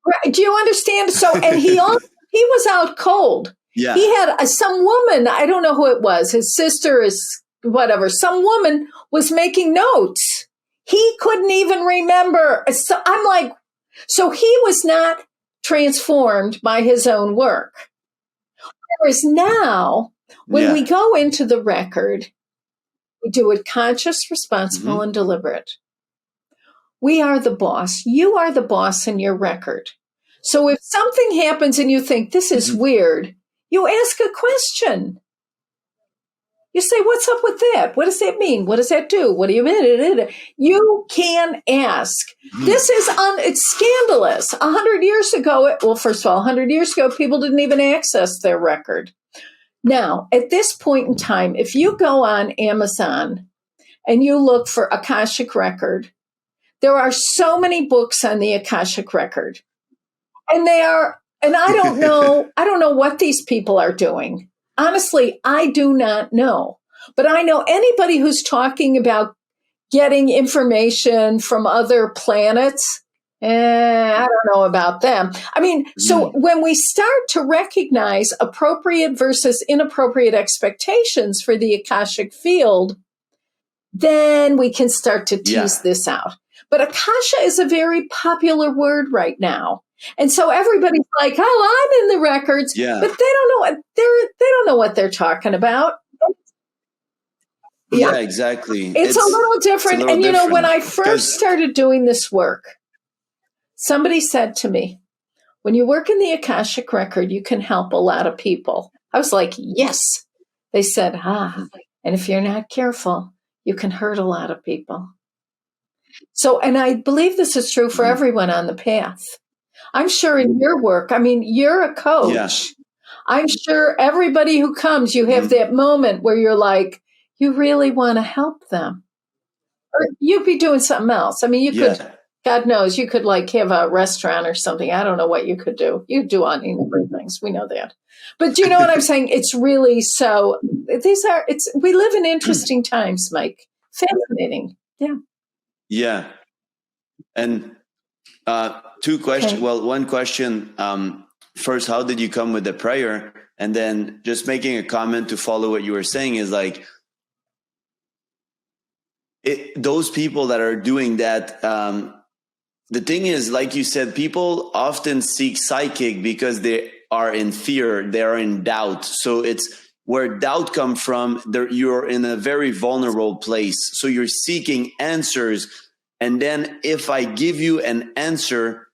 Right? Do you understand? So, and he was out cold. Yeah. He had some woman, I don't know who it was, his sister is whatever, some woman was making notes. He couldn't even remember. So I'm like, so he was not transformed by his own work. Whereas now, when we go into the record, we do it conscious, responsible, and deliberate. We are the boss. You are the boss in your record. So if something happens and you think, this is weird, you ask a question. You say, what's up with that? What does that mean? What does that do? What do you mean? You can ask. This is, it's scandalous. 100 years ago, well, first of all, 100 years ago, people didn't even access their record. Now, at this point in time, if you go on Amazon and you look for Akashic Record, there are so many books on the Akashic Record. And I don't know what these people are doing. Honestly, I do not know. But I know anybody who's talking about getting information from other planets, I don't know about them. I mean, so when we start to recognize appropriate versus inappropriate expectations for the Akashic field, then we can start to tease this out. But Akasha is a very popular word right now. And so everybody's like, oh, I'm in the records, but they don't know what they're talking about. Yeah, exactly. It's a little different. And you know, when I first started doing this work, somebody said to me, when you work in the Akashic Record, you can help a lot of people. I was like, yes. They said, and if you're not careful, you can hurt a lot of people. So, and I believe this is true for everyone on the path. I'm sure in your work, I mean, you're a coach. Yeah. I'm sure everybody who comes, you have that moment where you're like, you really want to help them. Or you'd be doing something else. I mean, you could, God knows, you could like have a restaurant or something. I don't know what you could do. You do on number things. We know that. But do you know what I'm saying? It's really so, we live in interesting times, Mike. Fascinating. Yeah. Yeah. And two questions. Okay. Well, one question. First, how did you come with the prayer? And then just making a comment to follow what you were saying is like, those people that are doing that, the thing is, like you said, people often seek psychic because they are in fear, they are in doubt. So it's where doubt comes from, you're in a very vulnerable place. So you're seeking answers. And then if I give you an answer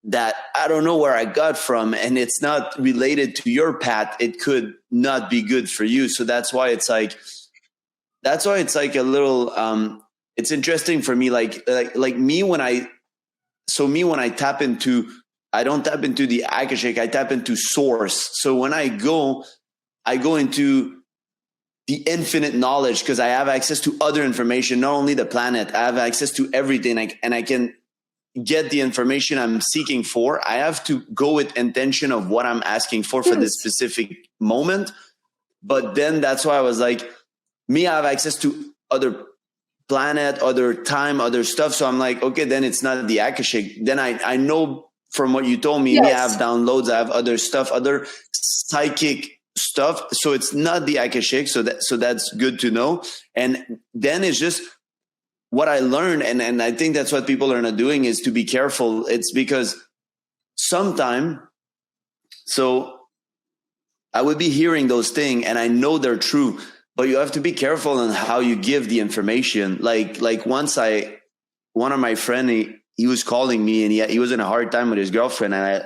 that I don't know where I got from, and it's not related to your path, it could not be good for you. So that's why it's like a little, it's interesting for me, like me when I tap into, I don't tap into the Akashic, I tap into source. So when I go into the infinite knowledge because I have access to other information, not only the planet, I have access to everything, and I can get the information I'm seeking for. I have to go with intention of what I'm asking for this specific moment. But then that's why I was like, I have access to other planet, other time, other stuff. So I'm like, okay, then it's not the Akashic. Then I know from what you told me, I have downloads, I have other stuff, other psychic stuff. So it's not the Akashic. So that's good to know. And then it's just what I learned. And I think that's what people are not doing is to be careful. It's because sometime, so I would be hearing those things and I know they're true, but you have to be careful on how you give the information. Like once one of my friend, he was calling me and he was in a hard time with his girlfriend. And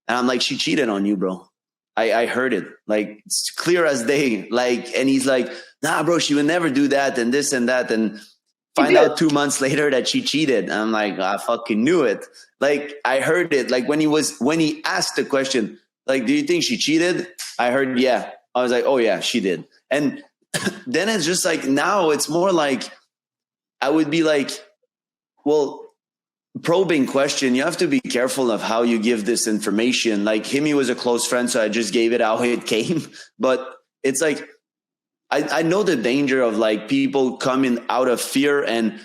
I'm like, she cheated on you, bro. I heard it. Like, it's clear as day. Like, and he's like, nah, bro, she would never do that and this and that. And find out 2 months later that she cheated. I'm like, I fucking knew it. Like, I heard it. Like, when he asked the question, like, do you think she cheated? I heard, yeah. I was like, oh yeah, she did. And then it's just like, now it's more like, I would be like, well, probing question, you have to be careful of how you give this information. Like, him, he was a close friend, so I just gave it how it came. But it's like, I know the danger of like people coming out of fear. And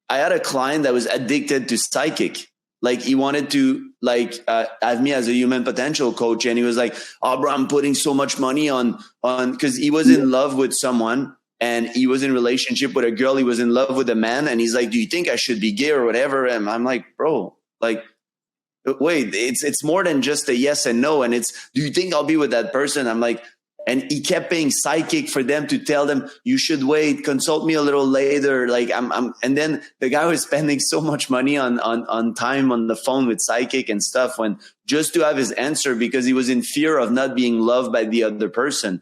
I had a client that was addicted to psychic. Like, he wanted to like have me as a human potential coach. And he was like, oh, bro, I'm putting so much money on, because he was in love with someone and he was in relationship with a girl. He was in love with a man. And he's like, do you think I should be gay or whatever? And I'm like, bro, like, wait, it's more than just a yes and no. And it's, do you think I'll be with that person? I'm like, and he kept paying psychic for them to tell them, you should wait, consult me a little later. Like, and then the guy was spending so much money on time on the phone with psychic and stuff, when just to have his answer, because he was in fear of not being loved by the other person.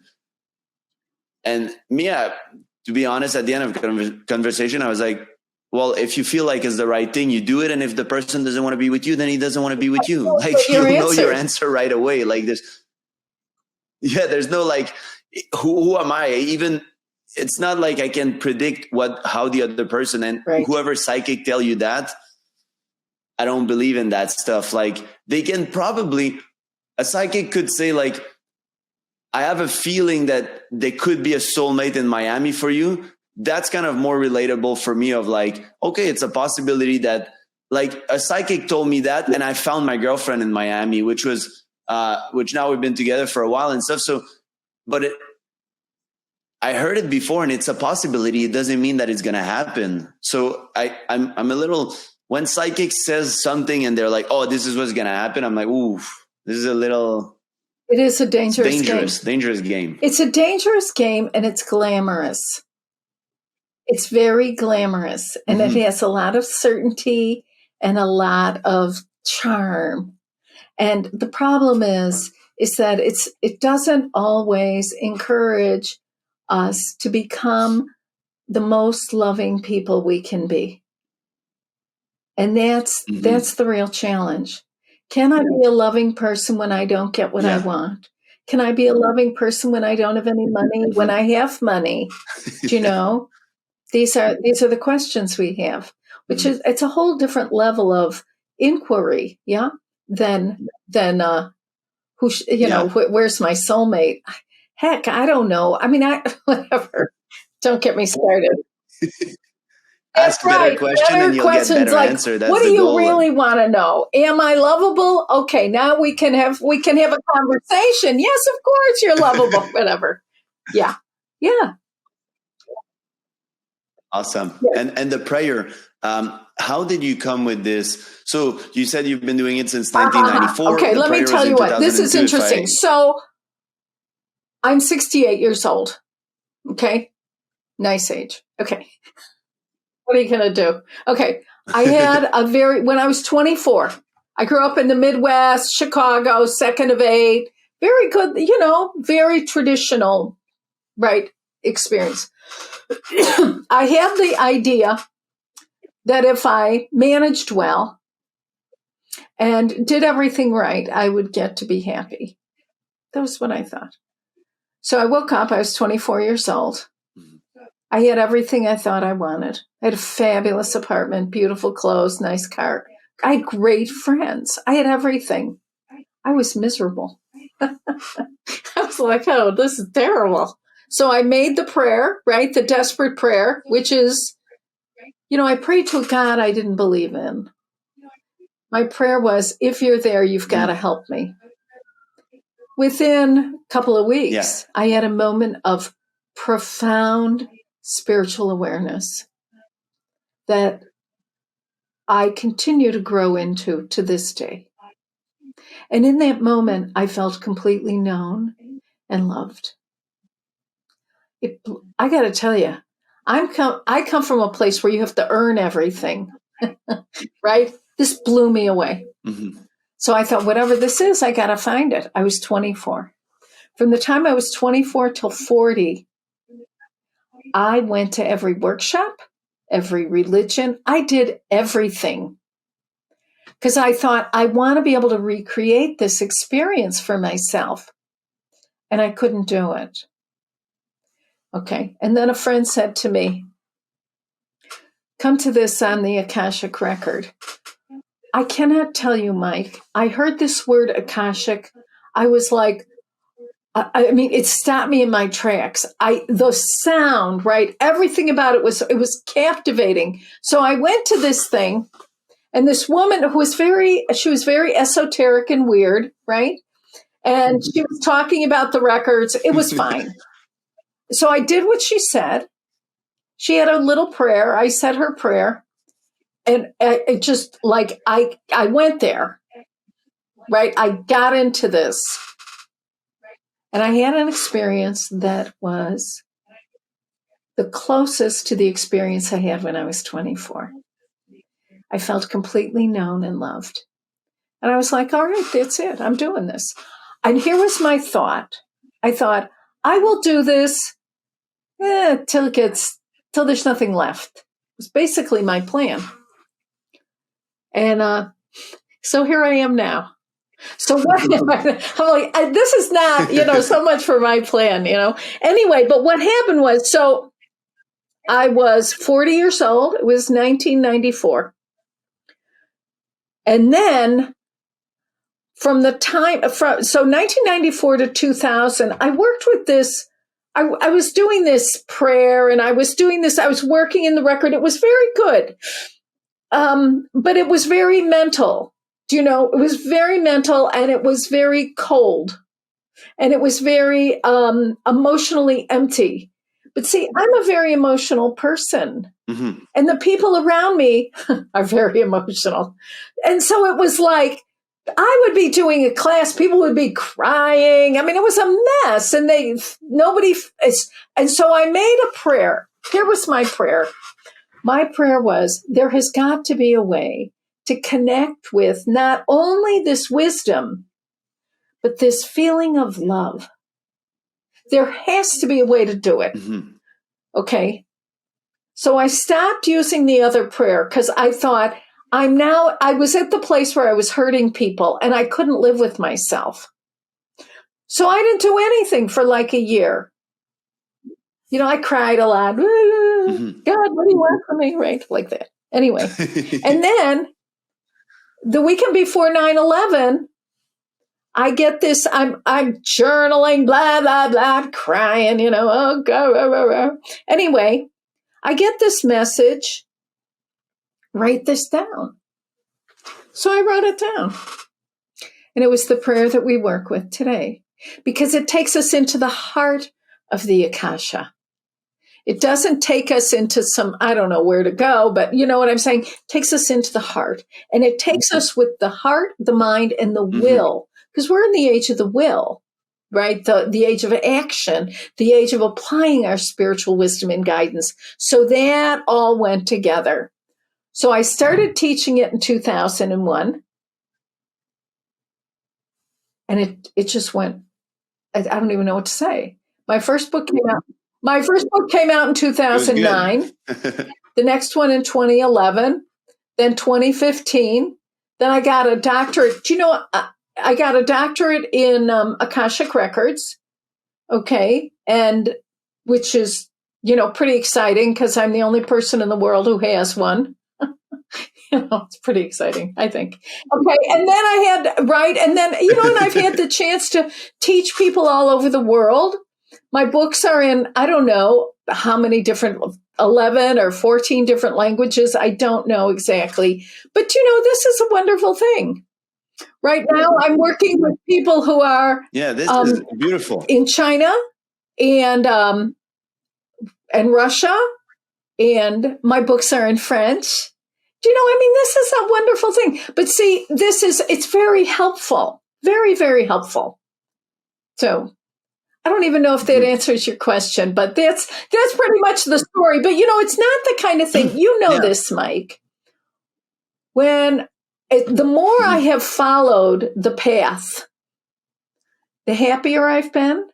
And me, to be honest, at the end of the conversation, I was like, well, if you feel like it's the right thing, you do it. And if the person doesn't want to be with you, then he doesn't want to be with you. Like, you know your answer right away. Like, there's no like, who am I? Even, it's not like I can predict how the other person, and whoever psychic tell you that, I don't believe in that stuff. Like, they can probably, a psychic could say like, I have a feeling that there could be a soulmate in Miami for you. That's kind of more relatable for me, of like, okay, it's a possibility that, like, a psychic told me that, and I found my girlfriend in Miami, which now we've been together for a while and stuff. So, but I heard it before, and it's a possibility. It doesn't mean that it's going to happen. So I'm a little, when psychic says something and they're like, oh, this is what's going to happen, I'm like, ooh, this is a little. It is a dangerous game. It's a dangerous game, and it's glamorous. It's very glamorous, and it has a lot of certainty and a lot of charm. And the problem is that it doesn't always encourage us to become the most loving people we can be. And that's the real challenge. Can I be a loving person when I don't get what I want? Can I be a loving person when I don't have any money, when I have money? Do you know? These are the questions we have, which is, it's a whole different level of inquiry, than where's my soulmate? Heck, I don't know. I mean, whatever. Don't get me started. Ask a better question and you'll get better answer. That's what do you really want to know? Am I lovable? Okay, now we can have a conversation. Yes, of course you're lovable. Whatever. Yeah. Awesome. Yeah. And the prayer, how did you come with this? So you said you've been doing it since 1994. Okay, let me tell you what. This is interesting. So I'm 68 years old. Okay. Nice age. Okay. What are you going to do? Okay. I had when I was 24, I grew up in the Midwest, Chicago, second of 8, very good, very traditional, right, experience. I had the idea that if I managed well and did everything right, I would get to be happy. That was what I thought. So I woke up, I was 24 years old. I had everything I thought I wanted. I had a fabulous apartment, beautiful clothes, nice car. I had great friends. I had everything. I was miserable. I was like, oh, this is terrible. So I made the prayer, right? The desperate prayer, which is, I prayed to a God I didn't believe in. My prayer was, if you're there, you've got to help me. Within a couple of weeks, I had a moment of profound spiritual awareness that I continue to grow into to this day. And in that moment, I felt completely known and loved. I got to tell you, I come from a place where you have to earn everything, right? This blew me away. Mm-hmm. So I thought, whatever this is, I got to find it. I was 24. From the time I was 24 till 40, I went to every workshop, every religion. I did everything because I thought I want to be able to recreate this experience for myself. And I couldn't do it. Okay. And then a friend said to me, come to this on the Akashic record. I cannot tell you, Mike. I heard this word Akashic. I was like, I mean, it stopped me in my tracks. The sound, right? Everything about it was captivating. So I went to this thing, and this woman who was she was very esoteric and weird, right? And she was talking about the records. It was fine. So I did what she said. She had a little prayer. I said her prayer, and it just like I went there, right? I got into this. And I had an experience that was the closest to the experience I had when I was 24. I felt completely known and loved. And I was like, all right, that's it. I'm doing this. And here was my thought. I thought, I will do this till there's nothing left. It was basically my plan. And so here I am now. So what, I'm like, this is not, so much for my plan, Anyway, but what happened was, so I was 40 years old. It was 1994. And then so 1994 to 2000, I worked with this. I was doing this prayer, and I was working in the record. It was very good. But it was very mental. It was very mental, and it was very cold, and it was very emotionally empty. But see, I'm a very emotional person, and the people around me are very emotional. And so it was like, I would be doing a class, people would be crying. I mean, it was a mess, and and so I made a prayer. Here was my prayer. My prayer was, there has got to be a way to connect with not only this wisdom, but this feeling of love. There has to be a way to do it. Okay. So I stopped using the other prayer because I thought I was at the place where I was hurting people and I couldn't live with myself. So I didn't do anything for like a year. I cried a lot. God, what do you want from me? Right? Like that. Anyway. And then the weekend before 9/11, I get this, I'm journaling, blah, blah, blah, crying, oh, God, blah, blah, blah. Anyway, I get this message, write this down. So I wrote it down. And it was the prayer that we work with today, because it takes us into the heart of the Akasha. It doesn't take us into I don't know where to go, but you know what I'm saying? It takes us into the heart. And it takes us with the heart, the mind, and the will. Because we're in the age of the will, right? The age of action, the age of applying our spiritual wisdom and guidance. So that all went together. So I started teaching it in 2001. And it just went, I don't even know what to say. My first book came out in 2009. The next one in 2011, then 2015. Then I got a doctorate. Do you know, I got a doctorate in Akashic Records. Okay. And which is, pretty exciting because I'm the only person in the world who has one. It's pretty exciting, I think. Okay. And then and I've had the chance to teach people all over the world. My books are in, I don't know how many different, 11 or 14 different languages. I don't know exactly. But, this is a wonderful thing. Right now, I'm working with people who are this is beautiful. In China and Russia. And my books are in French. This is a wonderful thing. But see, it's very helpful. Very, very helpful. So I don't even know if that answers your question, but that's pretty much the story. But, it's not the kind of thing, this, Mike. The more I have followed the path, the happier I've been,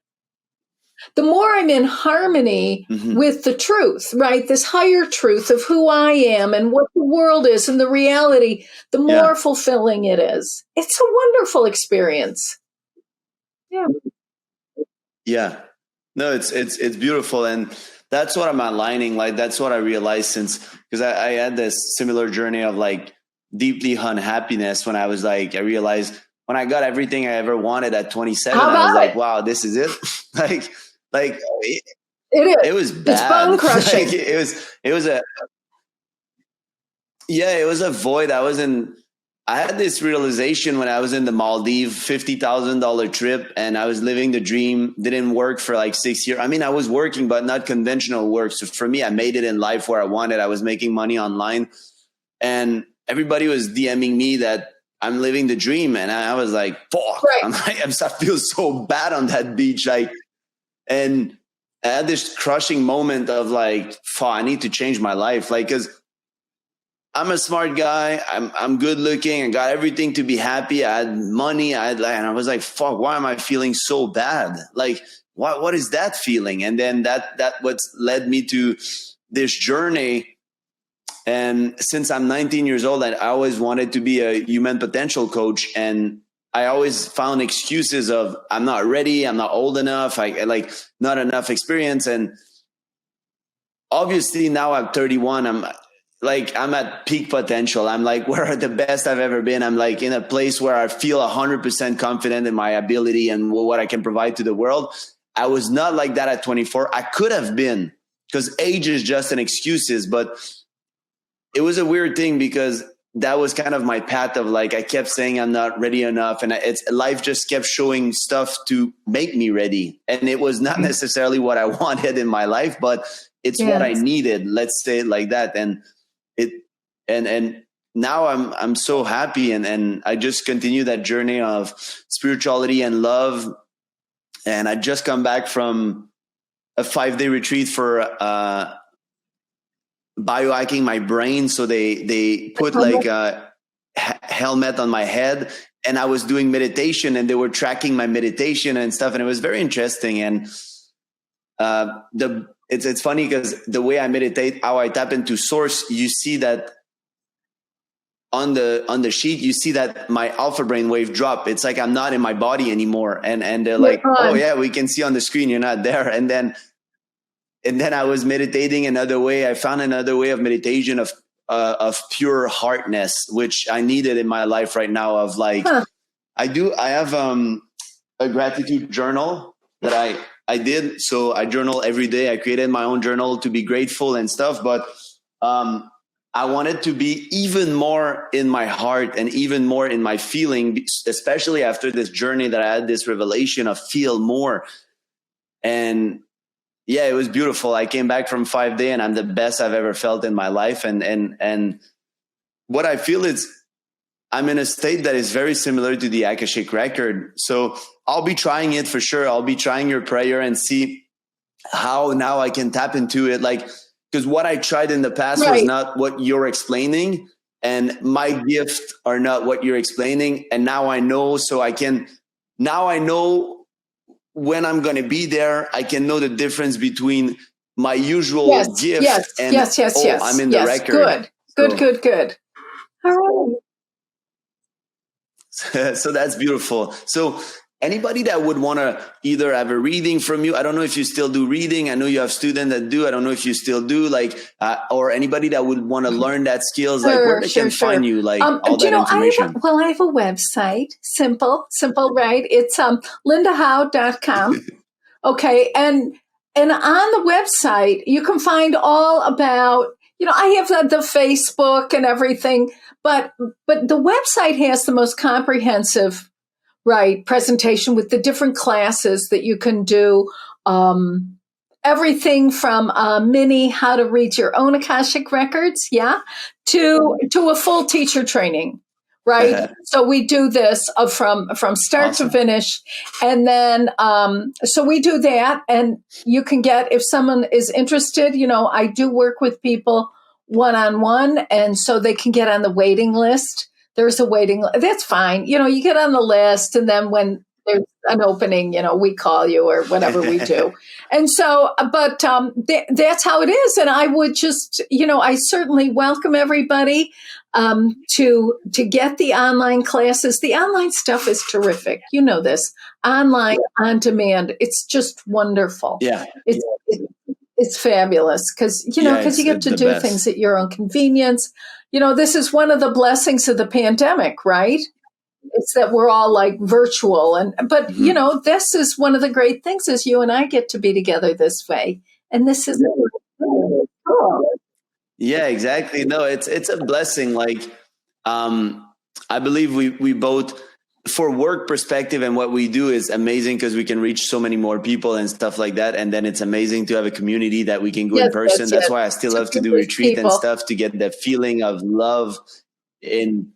the more I'm in harmony Mm-hmm. with the truth, right? This higher truth of who I am and what the world is and the reality, the Yeah. more fulfilling it is. It's a wonderful experience. Yeah. Yeah. No, it's beautiful. And that's what I'm aligning. Like, that's what I realized since, because I had this similar journey of like deeply unhappiness when I was like, I realized when I got everything I ever wanted at 27, How I was about like, it? wow, this is it. like It is. it was It's bad. bone crushing. Like it was a, yeah, it was a void. I had this realization when I was in the Maldives, $50,000 trip, and I was living the dream. Didn't work for like 6 years. I mean, I was working, but not conventional work. So for me, I made it in life where I wanted. I was making money online, and everybody was DMing me that I'm living the dream, and I was like, "Fuck!" Right. I feel so bad on that beach, like, and I had this crushing moment of like, "Fuck, I need to change my life," like, because I'm a smart guy. I'm good looking. I got everything to be happy. I had money. And I was like, fuck, why am I feeling so bad? Like, what is that feeling? And then that what's led me to this journey. And since I'm 19 years old, I always wanted to be a human potential coach. And I always found excuses of I'm not ready. I'm not old enough. I like not enough experience. And obviously now I'm 31. I'm at peak potential. I'm like where the best I've ever been. I'm like in a place where I feel 100% confident in my ability and what I can provide to the world. I was not like that at 24. I could have been, because age is just an excuses, but it was a weird thing because that was kind of my path of like, I kept saying I'm not ready enough. And life just kept showing stuff to make me ready. And it was not necessarily what I wanted in my life, but it's what I needed. Let's say it like that. And and now I'm so happy, and I just continue that journey of spirituality and love. And I just come back from a 5-day retreat for biohacking my brain. So they put like a helmet on my head, and I was doing meditation, and they were tracking my meditation and stuff, and it was very interesting. And it's funny because the way I meditate, how I tap into source, you see that on the sheet, you see that my alpha brain wave drop. It's like I'm not in my body anymore, and they're like, oh yeah, we can see on the screen you're not there. And then I was meditating another way. I found another way of meditation of pure heartness, which I needed in my life right now. Of like, I have a gratitude journal that I did. So I journal every day. I created my own journal to be grateful and stuff, but I wanted to be even more in my heart and even more in my feeling, especially after this journey that I had this revelation of feel more. And yeah, it was beautiful. I came back from 5 days and I'm the best I've ever felt in my life. And what I feel is I'm in a state that is very similar to the Akashic record. So I'll be trying it for sure. I'll be trying your prayer and see how now I can tap into it. Like, because what I tried in the past was not what you're explaining, and my gifts are not what you're explaining. And now I know, now I know when I'm going to be there. I can know the difference between my usual gift and I'm in the record. Good. All right. So that's beautiful. So anybody that would want to either have a reading from you, I don't know if you still do reading. I know you have students that do. I don't know if you still do, like, or anybody that would want to learn that skills, like where they can find you, like all that information. I have a website, simple, right? It's lindahowe.com. Okay. And on the website, you can find all about, I have the Facebook and everything, but the website has the most comprehensive presentation with the different classes that you can do. Everything from mini how to read your own Akashic records, to a full teacher training, right? So we do this from start to finish, and then so we do that, and you can get, if someone is interested, I do work with people one-on-one, and so they can get on the waiting list. There's a waiting list. That's fine. You get on the list, and then when there's an opening, we call you or whatever we do. And so, but that's how it is. And I would just, I certainly welcome everybody to get the online classes. The online stuff is terrific. You know this, online, on demand. It's just wonderful. Yeah. It's fabulous because, you get to do things at your own convenience. This is one of the blessings of the pandemic, right? It's that we're all like virtual. But this is one of the great things is you and I get to be together this way. And this is cool. Yeah, exactly. No, it's a blessing. Like, I believe we both, for work perspective and what we do is amazing because we can reach so many more people and stuff like that. And then it's amazing to have a community that we can go in person. That's why I still love to do retreat and stuff to get that feeling of love in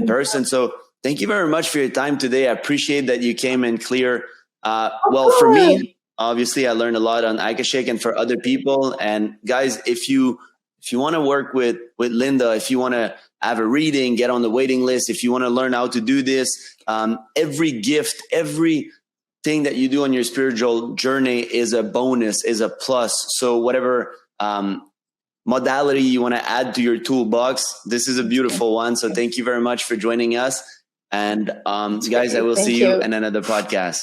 person. So thank you very much for your time today. I appreciate that you came in clear. Well, for me, obviously I learned a lot on Akashic and for other people. And guys, if you want to work with Linda, if you want to have a reading, get on the waiting list. If you want to learn how to do this, every gift, everything that you do on your spiritual journey is a bonus, is a plus. So whatever modality you want to add to your toolbox, this is a beautiful one. So thank you very much for joining us. And guys, I will see you in another podcast.